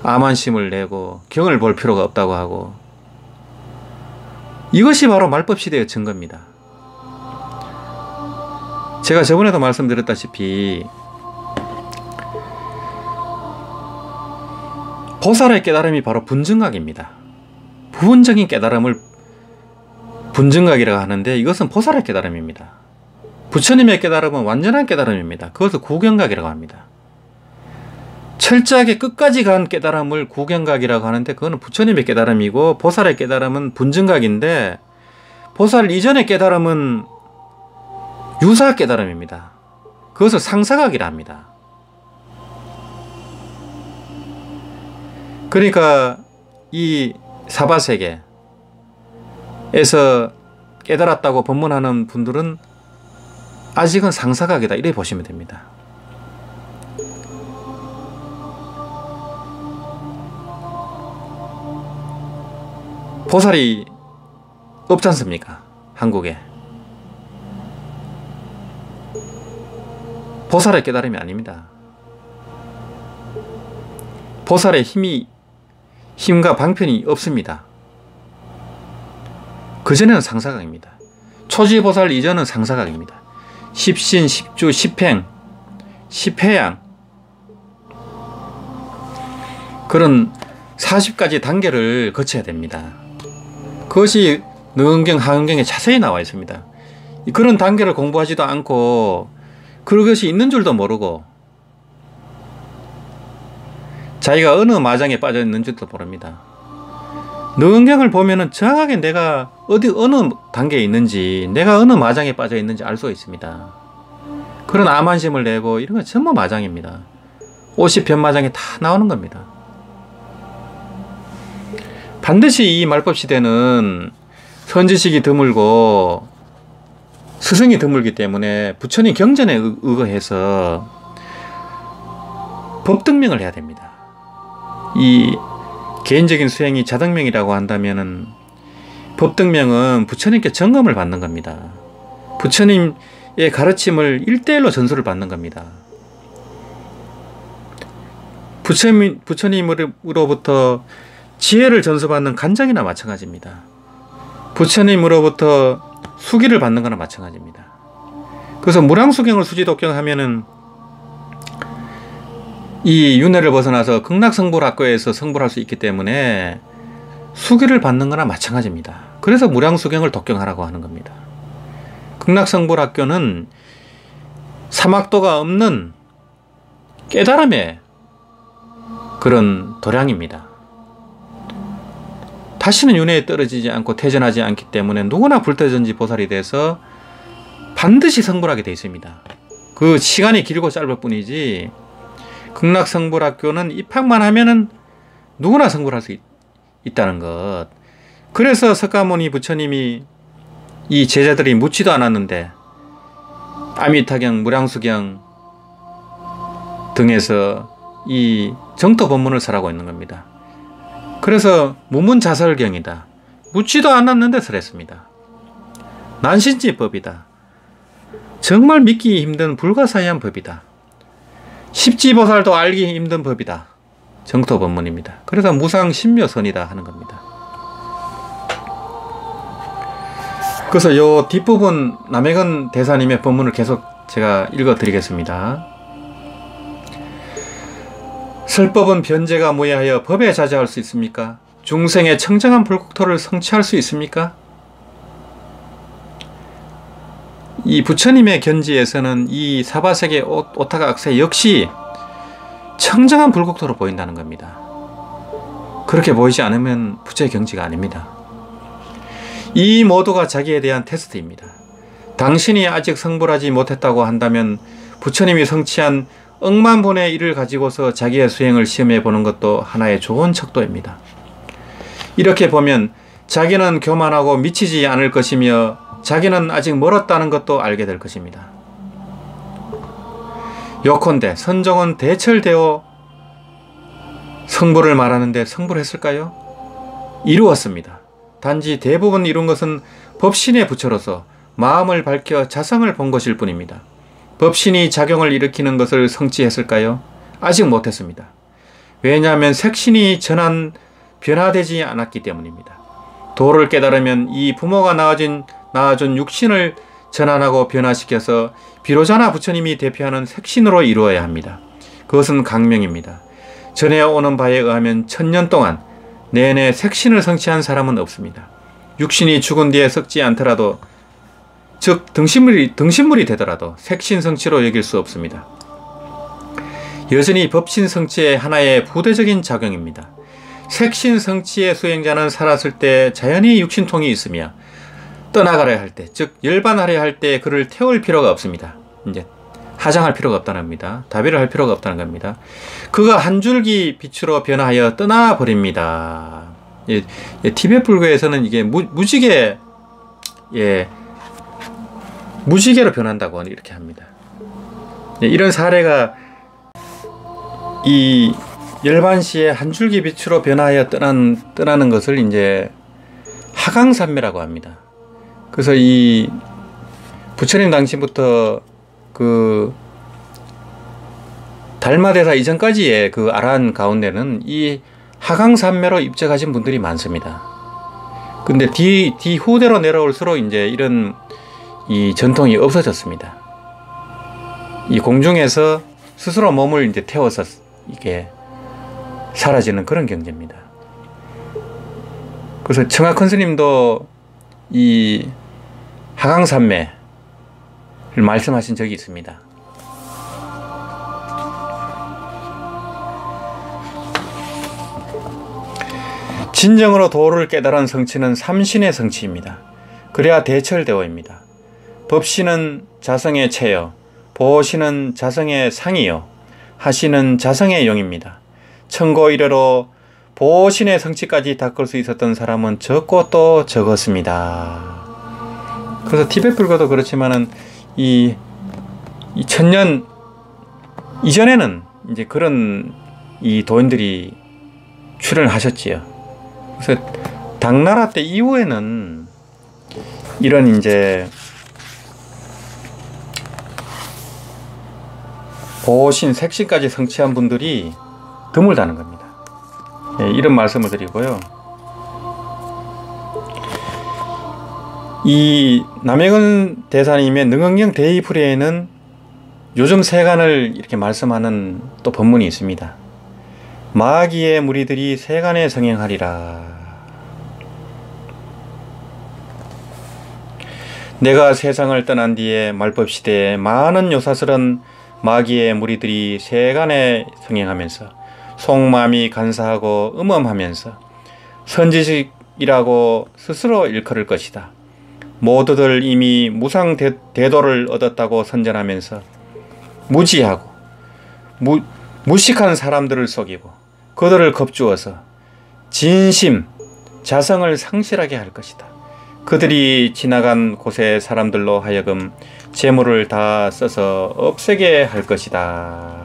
암한심을 내고 경을 볼 필요가 없다고 하고, 이것이 바로 말법시대의 증거입니다. 제가 저번에도 말씀드렸다시피 보살의 깨달음이 바로 분증각입니다. 부분적인 깨달음을 분증각이라고 하는데, 이것은 보살의 깨달음입니다. 부처님의 깨달음은 완전한 깨달음입니다. 그것을 구경각이라고 합니다. 철저하게 끝까지 간 깨달음을 구경각이라고 하는데, 그거는 부처님의 깨달음이고, 보살의 깨달음은 분증각인데, 보살 이전의 깨달음은 유사 깨달음입니다. 그것을 상사각이라 합니다. 그러니까 이 사바세계에서 깨달았다고 법문하는 분들은 아직은 상사각이다 이렇게 보시면 됩니다. 보살이 없지 않습니까? 한국에. 보살의 깨달음이 아닙니다. 보살의 힘과 방편이 없습니다. 그전에는 상사각입니다. 초지보살 이전은 상사각입니다. 십신, 십주, 십행, 십회양, 그런 40가지 단계를 거쳐야 됩니다. 그것이 능경, 하은경에 자세히 나와 있습니다. 그런 단계를 공부하지도 않고 그것이 있는 줄도 모르고 자기가 어느 마장에 빠져 있는지도 모릅니다. 능경을 보면은 정확하게 내가 어느 단계에 있는지, 내가 어느 마장에 빠져 있는지 알 수 있습니다. 그런 암환심을 내고 이런 건 전부 마장입니다. 50변마장에 다 나오는 겁니다. 반드시 이 말법 시대는 선지식이 드물고 스승이 드물기 때문에 부처님 경전에 의거해서 법등명을 해야 됩니다. 이 개인적인 수행이 자등명이라고 한다면은 법등명은 부처님께 점검을 받는 겁니다. 부처님의 가르침을 1:1로 전수를 받는 겁니다. 부처님으로부터 지혜를 전수받는 간장이나 마찬가지입니다. 부처님으로부터 수기를 받는 거나 마찬가지입니다. 그래서 무량수경을 수지독경하면은 이 윤회를 벗어나서 극락성불학교에서 성불할 수 있기 때문에 수기를 받는 거나 마찬가지입니다. 그래서 무량수경을 독경하라고 하는 겁니다. 극락성불학교는 사막도가 없는 깨달음의 그런 도량입니다. 다시는 윤회에 떨어지지 않고 퇴전하지 않기 때문에 누구나 불태전지 보살이 돼서 반드시 성불하게 되어 있습니다. 그 시간이 길고 짧을 뿐이지 극락성불학교는 입학만 하면은 누구나 성불할 수 있다는 것. 그래서 석가모니 부처님이 이 제자들이 묻지도 않았는데 아미타경, 무량수경 등에서 이 정토 법문을 설하고 있는 겁니다. 그래서 무문자설경이다. 묻지도 않았는데 설했습니다. 난신지법이다. 정말 믿기 힘든 불가사의한 법이다. 십지보살도 알기 힘든 법이다. 정토 법문입니다. 그래서 무상신묘선이다 하는 겁니다. 그래서 이 뒷부분 남해건 대사님의 법문을 계속 제가 읽어드리겠습니다. 설법은 변제가 무해하여 법에 자제할 수 있습니까? 중생의 청정한 불국토를 성취할 수 있습니까? 이 부처님의 견지에서는 이 사바세계 오타가 악세 역시 청정한 불국토로 보인다는 겁니다. 그렇게 보이지 않으면 부처의 경지가 아닙니다. 이 모두가 자기에 대한 테스트입니다. 당신이 아직 성불하지 못했다고 한다면 부처님이 성취한 억만분의 일을 가지고서 자기의 수행을 시험해 보는 것도 하나의 좋은 척도입니다. 이렇게 보면 자기는 교만하고 미치지 않을 것이며 자기는 아직 멀었다는 것도 알게 될 것입니다. 요컨대 선종은 대철되어 성불을 말하는데 성불했을까요? 이루었습니다. 단지 대부분 이룬 것은 법신의 부처로서 마음을 밝혀 자성을 본 것일 뿐입니다. 법신이 작용을 일으키는 것을 성취했을까요? 아직 못했습니다. 왜냐하면 색신이 변화되지 않았기 때문입니다. 도를 깨달으면 이 부모가 낳아준 육신을 전환하고 변화시켜서 비로자나 부처님이 대표하는 색신으로 이루어야 합니다. 그것은 강명입니다. 전해 오는 바에 의하면 1000년 동안 내내 색신을 성취한 사람은 없습니다. 육신이 죽은 뒤에 썩지 않더라도 즉 등신물이 되더라도 색신 성취로 여길 수 없습니다. 여전히 법신 성취의 하나의 부대적인 작용입니다. 색신 성취의 수행자는 살았을 때 자연히 육신통이 있으며 떠나가려 할 때, 즉 열반하려 할 때 그를 태울 필요가 없습니다. 이제 하장할 필요가 없다는 겁니다. 다비를 할 필요가 없다는 겁니다. 그가 한 줄기 빛으로 변화하여 떠나버립니다. 티베트 불교에서는 이게 무지개, 무지개로 변한다고 이렇게 합니다. 이런 사례가 이 열반시에 한 줄기 빛으로 변화하여 떠나는 것을 이제 하강산매라고 합니다. 그래서 이 부처님 당시부터 그 달마대사 이전까지의 그 아라한 가운데는 이 하강산매로 입적하신 분들이 많습니다. 근데 뒤후대로 내려올수록 이제 이런 이 전통이 없어졌습니다. 이 공중에서 스스로 몸을 이제 태워서 이게 사라지는 그런 경지입니다. 그래서 청하큰 스님도 이 하강산매를 말씀하신 적이 있습니다. 진정으로 도를 깨달은 성취는 삼신의 성취입니다. 그래야 대철대오입니다. 법신은 자성의 체여, 보신은 자성의 상이요, 하신은 자성의 용입니다. 천고 이래로 보신의 성취까지 닦을 수 있었던 사람은 적고 또 적었습니다. 그래서 티베트 불교도 그렇지만은 이 천년 이전에는 이제 그런 이 도인들이 출연하셨지요. 그래서 당나라 때 이후에는 이런 이제 보신, 색신까지 성취한 분들이 드물다는 겁니다. 예, 이런 말씀을 드리고요. 이 남해근 대사님의 능응경 대의불에는 요즘 세간을 이렇게 말씀하는 또 법문이 있습니다. 마귀의 무리들이 세간에 성행하리라. 내가 세상을 떠난 뒤에 말법시대에 많은 요사스런 마귀의 무리들이 세간에 성행하면서 속마음이 간사하고 음험하면서 선지식이라고 스스로 일컬을 것이다. 모두들 이미 무상 대도를 얻었다고 선전하면서 무지하고 무식한 사람들을 속이고 그들을 겁주어서 진심, 자성을 상실하게 할 것이다. 그들이 지나간 곳의 사람들로 하여금 재물을 다 써서 없애게 할 것이다.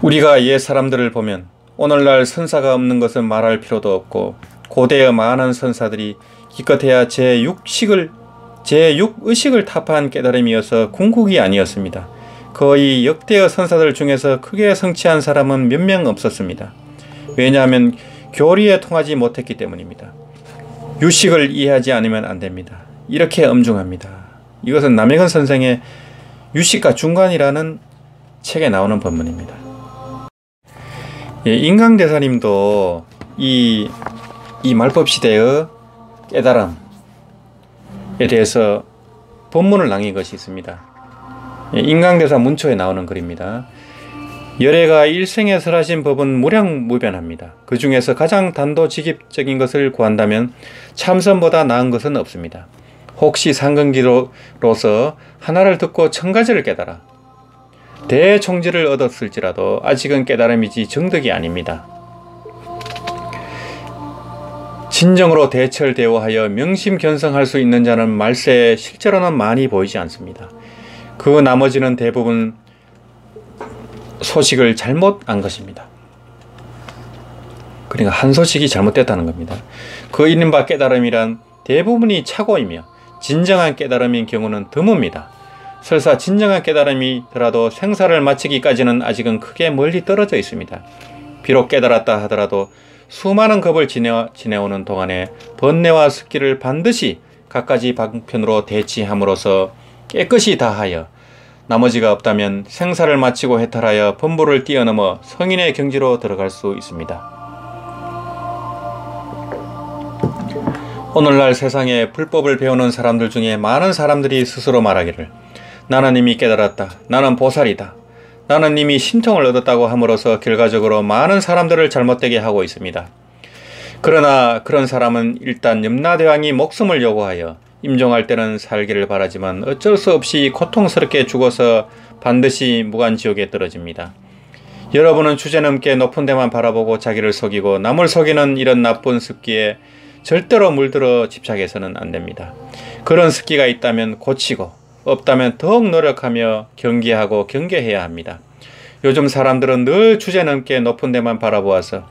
우리가 옛 사람들을 보면 오늘날 선사가 없는 것은 말할 필요도 없고 고대의 많은 선사들이 기껏해야 제6의식을 타파한 깨달음이어서 궁극이 아니었습니다. 거의 역대의 선사들 중에서 크게 성취한 사람은 몇 명 없었습니다. 왜냐하면 교리에 통하지 못했기 때문입니다. 유식을 이해하지 않으면 안 됩니다. 이렇게 엄중합니다. 이것은 남해근 선생의 유식과 중간이라는 책에 나오는 법문입니다. 예, 인강대사님도 이 말법시대의 깨달음에 대해서 법문을 남긴 것이 있습니다. 예, 인강대사 문초에 나오는 글입니다. 열애가 일생에 설하신 법은 무량무변합니다. 그 중에서 가장 단도직입적인 것을 구한다면 참선보다 나은 것은 없습니다. 혹시 상근기로서 하나를 듣고 1000가지를 깨달아 대총지를 얻었을지라도 아직은 깨달음이지 정득이 아닙니다. 진정으로 대철대오하여 명심견성할 수 있는 자는 말세에 실제로는 많이 보이지 않습니다. 그 나머지는 대부분 소식을 잘못 안 것입니다. 그러니까 한 소식이 잘못됐다는 겁니다. 그 이른바 깨달음이란 대부분이 착오이며 진정한 깨달음인 경우는 드뭅니다. 설사 진정한 깨달음이더라도 생사를 마치기까지는 아직은 크게 멀리 떨어져 있습니다. 비록 깨달았다 하더라도 수많은 겁을 지내오는 동안에 번뇌와 습기를 반드시 갖가지 방편으로 대치함으로써 깨끗이 다하여 나머지가 없다면 생사를 마치고 해탈하여 범부를 뛰어넘어 성인의 경지로 들어갈 수 있습니다. 오늘날 세상에 불법을 배우는 사람들 중에 많은 사람들이 스스로 말하기를 나는 이미 깨달았다. 나는 보살이다. 나는 이미 신통을 얻었다고 함으로써 결과적으로 많은 사람들을 잘못되게 하고 있습니다. 그러나 그런 사람은 일단 염라대왕이 목숨을 요구하여 임종할 때는 살기를 바라지만 어쩔 수 없이 고통스럽게 죽어서 반드시 무간지옥에 떨어집니다. 여러분은 주제넘게 높은 데만 바라보고 자기를 속이고 남을 속이는 이런 나쁜 습기에 절대로 물들어 집착해서는 안 됩니다. 그런 습기가 있다면 고치고 없다면 더욱 노력하며 경계하고 경계해야 합니다. 요즘 사람들은 늘 주제넘게 높은 데만 바라보아서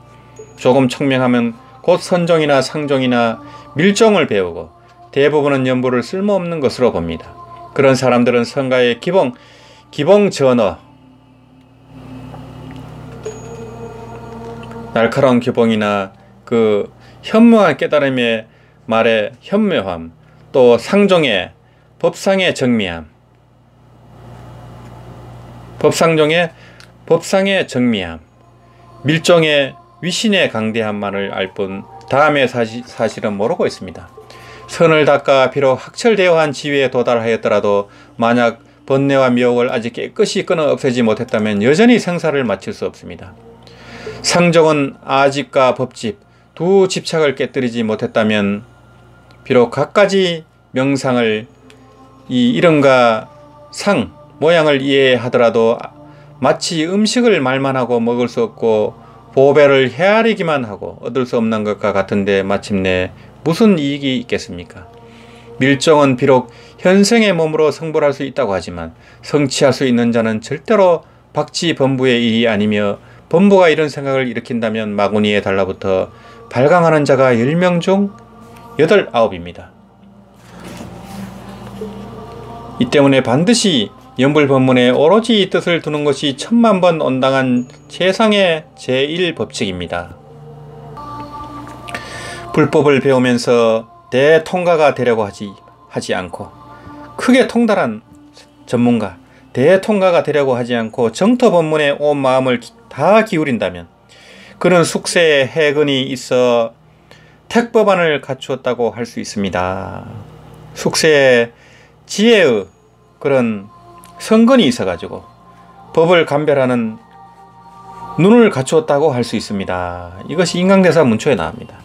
조금 청명하면 곧 선종이나 상종이나 밀종을 배우고 대부분은 연부를 쓸모없는 것으로 봅니다. 그런 사람들은 성가의 기봉 전어, 날카로운 기봉이나 그 현무한 깨달음의 말의 현묘함, 또 상종의 법상의 정미함, 법상의 정미함, 밀종의 위신의 강대함만을 알 뿐 다음의 사실은 모르고 있습니다. 선을 닦아 비록 학철대어한 지위에 도달하였더라도 만약 번뇌와 미혹을 아직 깨끗이 끊어 없애지 못했다면 여전히 생사를 마칠 수 없습니다. 상정은 아집과 법집 두 집착을 깨뜨리지 못했다면 비록 갖가지 명상을 이 이름과 상, 모양을 이해하더라도 마치 음식을 말만 하고 먹을 수 없고 보배를 헤아리기만 하고 얻을 수 없는 것과 같은데 마침내 무슨 이익이 있겠습니까? 밀정은 비록 현생의 몸으로 성불할 수 있다고 하지만 성취할 수 있는 자는 절대로 박쥐 범부의 일이 아니며 범부가 이런 생각을 일으킨다면 마구니에 달라붙어 발광하는 자가 10명 중 8, 9입니다. 이 때문에 반드시 연불법문에 오로지 이 뜻을 두는 것이 10,000번 온당한 최상의 제1법칙입니다. 불법을 배우면서 대통가가 되려고 하지 않고 크게 통달한 전문가, 대통가가 되려고 하지 않고 정토법문에 온 마음을 다 기울인다면 그는 숙세에 해근이 있어 택법안을 갖추었다고 할 수 있습니다. 숙세에 지혜의 그런 성근이 있어가지고 법을 감별하는 눈을 갖추었다고 할 수 있습니다. 이것이 인강대사 문초에 나옵니다.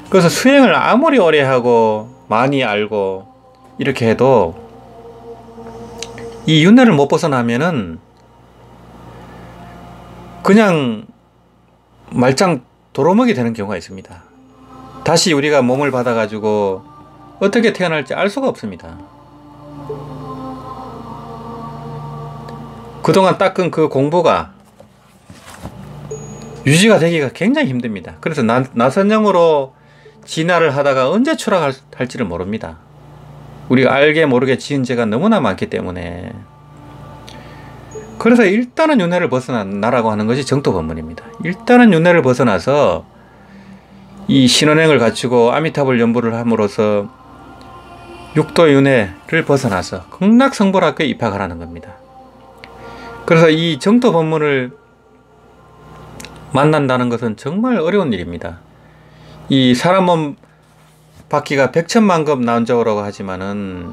그래서 수행을 아무리 오래 하고 많이 알고 이렇게 해도 이 윤회를 못 벗어나면은 그냥 말짱 도루묵이 되는 경우가 있습니다. 다시 우리가 몸을 받아가지고 어떻게 태어날지 알 수가 없습니다. 그동안 닦은 그 공부가 유지가 되기가 굉장히 힘듭니다. 그래서 나선형으로 진화를 하다가 언제 추락할지를 모릅니다. 우리가 알게 모르게 지은 죄가 너무나 많기 때문에. 그래서 일단은 윤회를 벗어나라고 하는 것이 정토법문입니다. 일단은 윤회를 벗어나서 이 신원행을 갖추고 아미타불 연부를 함으로써 육도윤회를 벗어나서 극락성불학교에 입학하라는 겁니다. 그래서 이 정토법문을 만난다는 것은 정말 어려운 일입니다. 이 사람 몸 바퀴가 백천만급 난저우라고 하지만은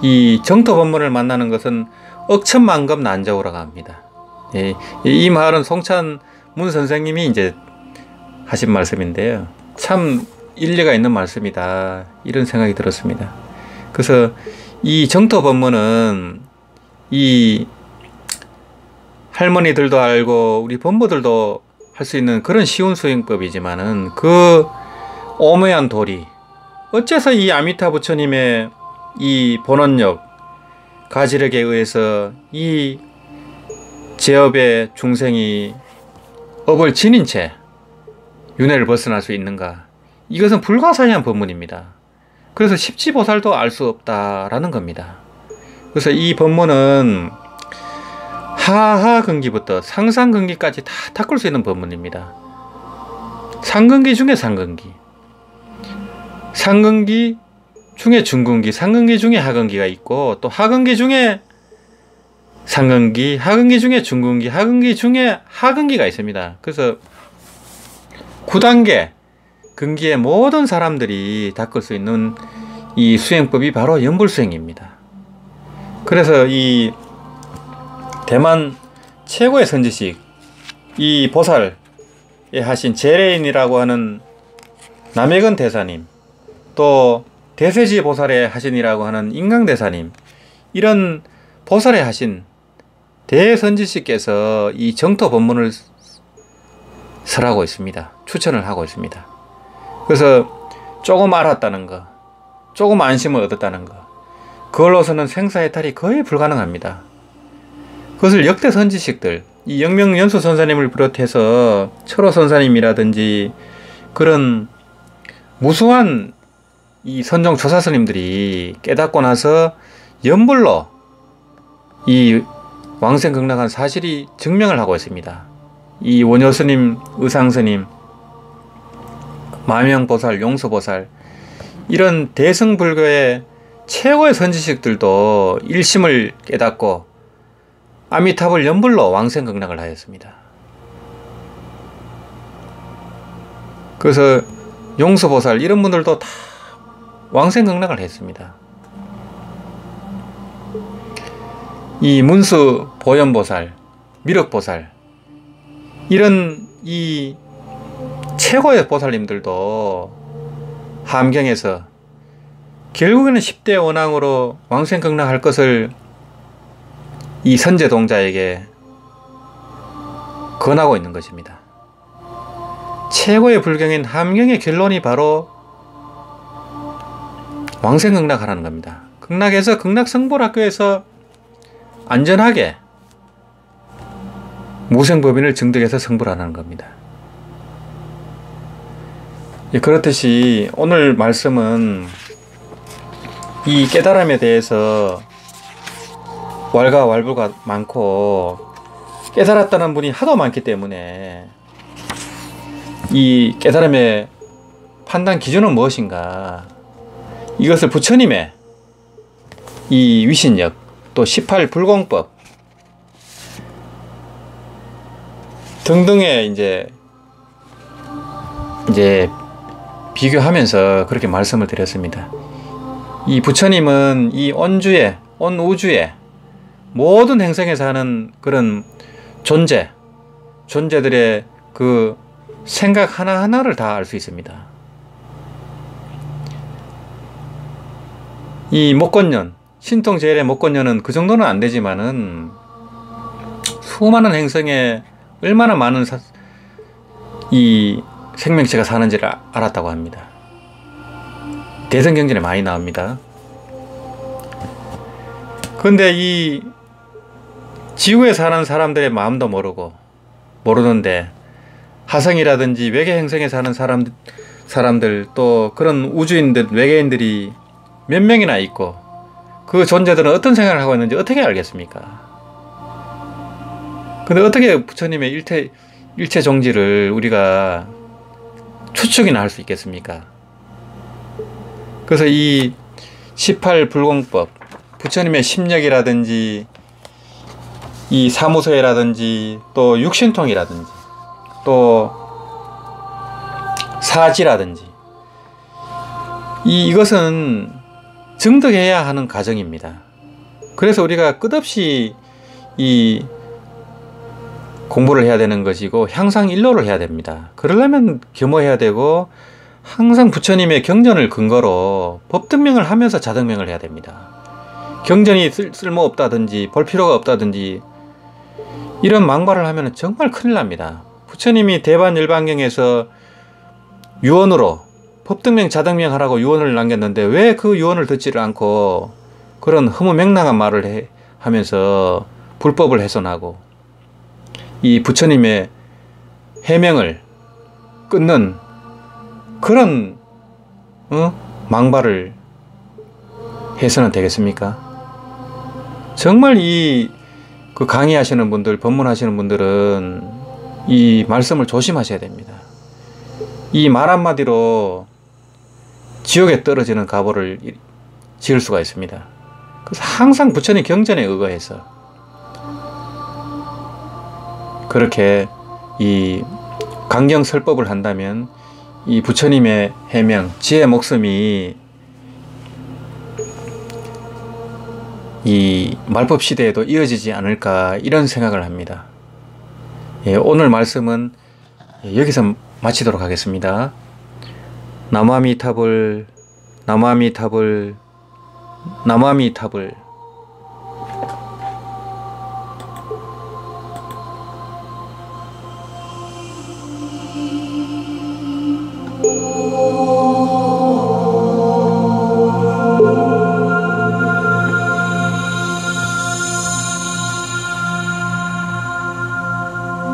이 정토법문을 만나는 것은 억천만급 난저우라고 합니다. 예, 이 말은 송찬문 선생님이 이제 하신 말씀인데요. 참 일리가 있는 말씀이다. 이런 생각이 들었습니다. 그래서 이 정토법문은 이 할머니들도 알고 우리 본부들도 할 수 있는 그런 쉬운 수행법이지만은 그 오묘한 도리, 어째서 이 아미타 부처님의 이 본원력, 가지력에 의해서 이 제업의 중생이 업을 지닌 채 윤회를 벗어날 수 있는가? 이것은 불가사의한 법문입니다. 그래서 십지보살도 알 수 없다라는 겁니다. 그래서 이 법문은 하하근기부터 상상근기까지 다 닦을 수 있는 법문입니다. 상근기 중에 상근기, 상근기 중에 중근기, 상근기 중에 하근기가 있고 또 하근기 중에 상근기, 하근기 중에 중근기, 하근기 중에 하근기가 있습니다. 그래서 9단계 근기의 모든 사람들이 닦을 수 있는 이 수행법이 바로 연불수행입니다. 그래서 이 대만 최고의 선지식 이 보살에 하신 제레인이라고 하는 남해근 대사님, 또 대세지 보살에 하신이라고 하는 인강대사님, 이런 보살에 하신 대선지식께서 이 정토 법문을 설하고 있습니다. 추천을 하고 있습니다. 그래서 조금 알았다는 거, 조금 안심을 얻었다는 거, 그걸로서는 생사해탈이 거의 불가능합니다. 그것을 역대 선지식들, 이 영명연수 선사님을 비롯해서 철호 선사님이라든지 그런 무수한 이 선종 조사스님들이 깨닫고 나서 연불로 이 왕생극락한 사실이 증명을 하고 있습니다. 이 원효스님, 의상스님, 마명보살, 용서보살, 이런 대승불교의 최고의 선지식들도 일심을 깨닫고 아미타불 연불로 왕생극락을 하였습니다. 그래서 용서보살 이런 분들도 다 왕생극락을 했습니다. 이 문수 보현보살, 미륵보살, 이런 이 최고의 보살님들도 함경에서 결국에는 10대 원앙으로 왕생극락할 것을 이 선제동자에게 권하고 있는 것입니다. 최고의 불경인 함경의 결론이 바로 왕생극락하라는 겁니다. 극락에서 극락성불학교에서 안전하게 무생법인을 증득해서 성불하는 겁니다. 그렇듯이 오늘 말씀은 이 깨달음에 대해서 왈가왈부가 많고 깨달았다는 분이 하도 많기 때문에 이 깨달음의 판단 기준은 무엇인가, 이것을 부처님의 이 위신력, 또 18불공법 등등의 이제 비교하면서 그렇게 말씀을 드렸습니다. 이 부처님은 이 온 우주에 모든 행성에 사는 그런 존재들의 그 생각 하나하나를 다 알 수 있습니다. 이 목건년, 신통제일의 목건년은 그 정도는 안 되지만은 수많은 행성에 얼마나 많은 이 생명체가 사는지를 알았다고 합니다. 대성경전에 많이 나옵니다. 그런데 이 지구에 사는 사람들의 마음도 모르는데 화성이라든지 외계 행성에 사는 사람들, 또 그런 우주인들, 외계인들이 몇 명이나 있고 그 존재들은 어떤 생각을 하고 있는지 어떻게 알겠습니까? 근데 어떻게 부처님의 일체 종지를 우리가 추측이나 할 수 있겠습니까? 그래서 이 18불공법, 부처님의 심력이라든지 이 사무소라든지 또 육신통이라든지 또 사지라든지 이것은 증득해야 하는 과정입니다. 그래서 우리가 끝없이 이 공부를 해야 되는 것이고 향상일로를 해야 됩니다. 그러려면 겸허해야 되고 항상 부처님의 경전을 근거로 법등명을 하면서 자등명을 해야 됩니다. 경전이 쓸모없다든지 볼 필요가 없다든지 이런 망발을 하면 정말 큰일 납니다. 부처님이 대반열반경에서 유언으로 법등명 자등명 하라고 유언을 남겼는데 왜 그 유언을 듣지를 않고 그런 허무맹랑한 말을 하면서 불법을 훼손하고 이 부처님의 해명을 끊는 그런 망발을 해서는 되겠습니까? 정말 그 강의하시는 분들, 법문하시는 분들은 이 말씀을 조심하셔야 됩니다. 이 말 한마디로 지옥에 떨어지는 가보를 지을 수가 있습니다. 그래서 항상 부처님 경전에 의거해서 그렇게 이 강경설법을 한다면 이 부처님의 해명, 지혜 목숨이 이 말법 시대에도 이어지지 않을까 이런 생각을 합니다. 오늘 말씀은 여기서 마치도록 하겠습니다. 나무아미타불, 나무아미타불, 나무아미타불.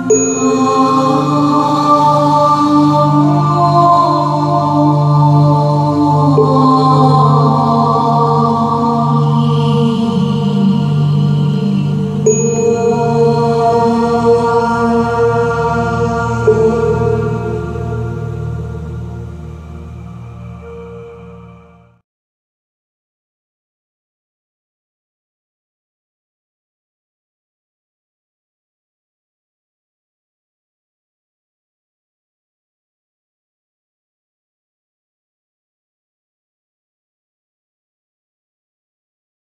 Oh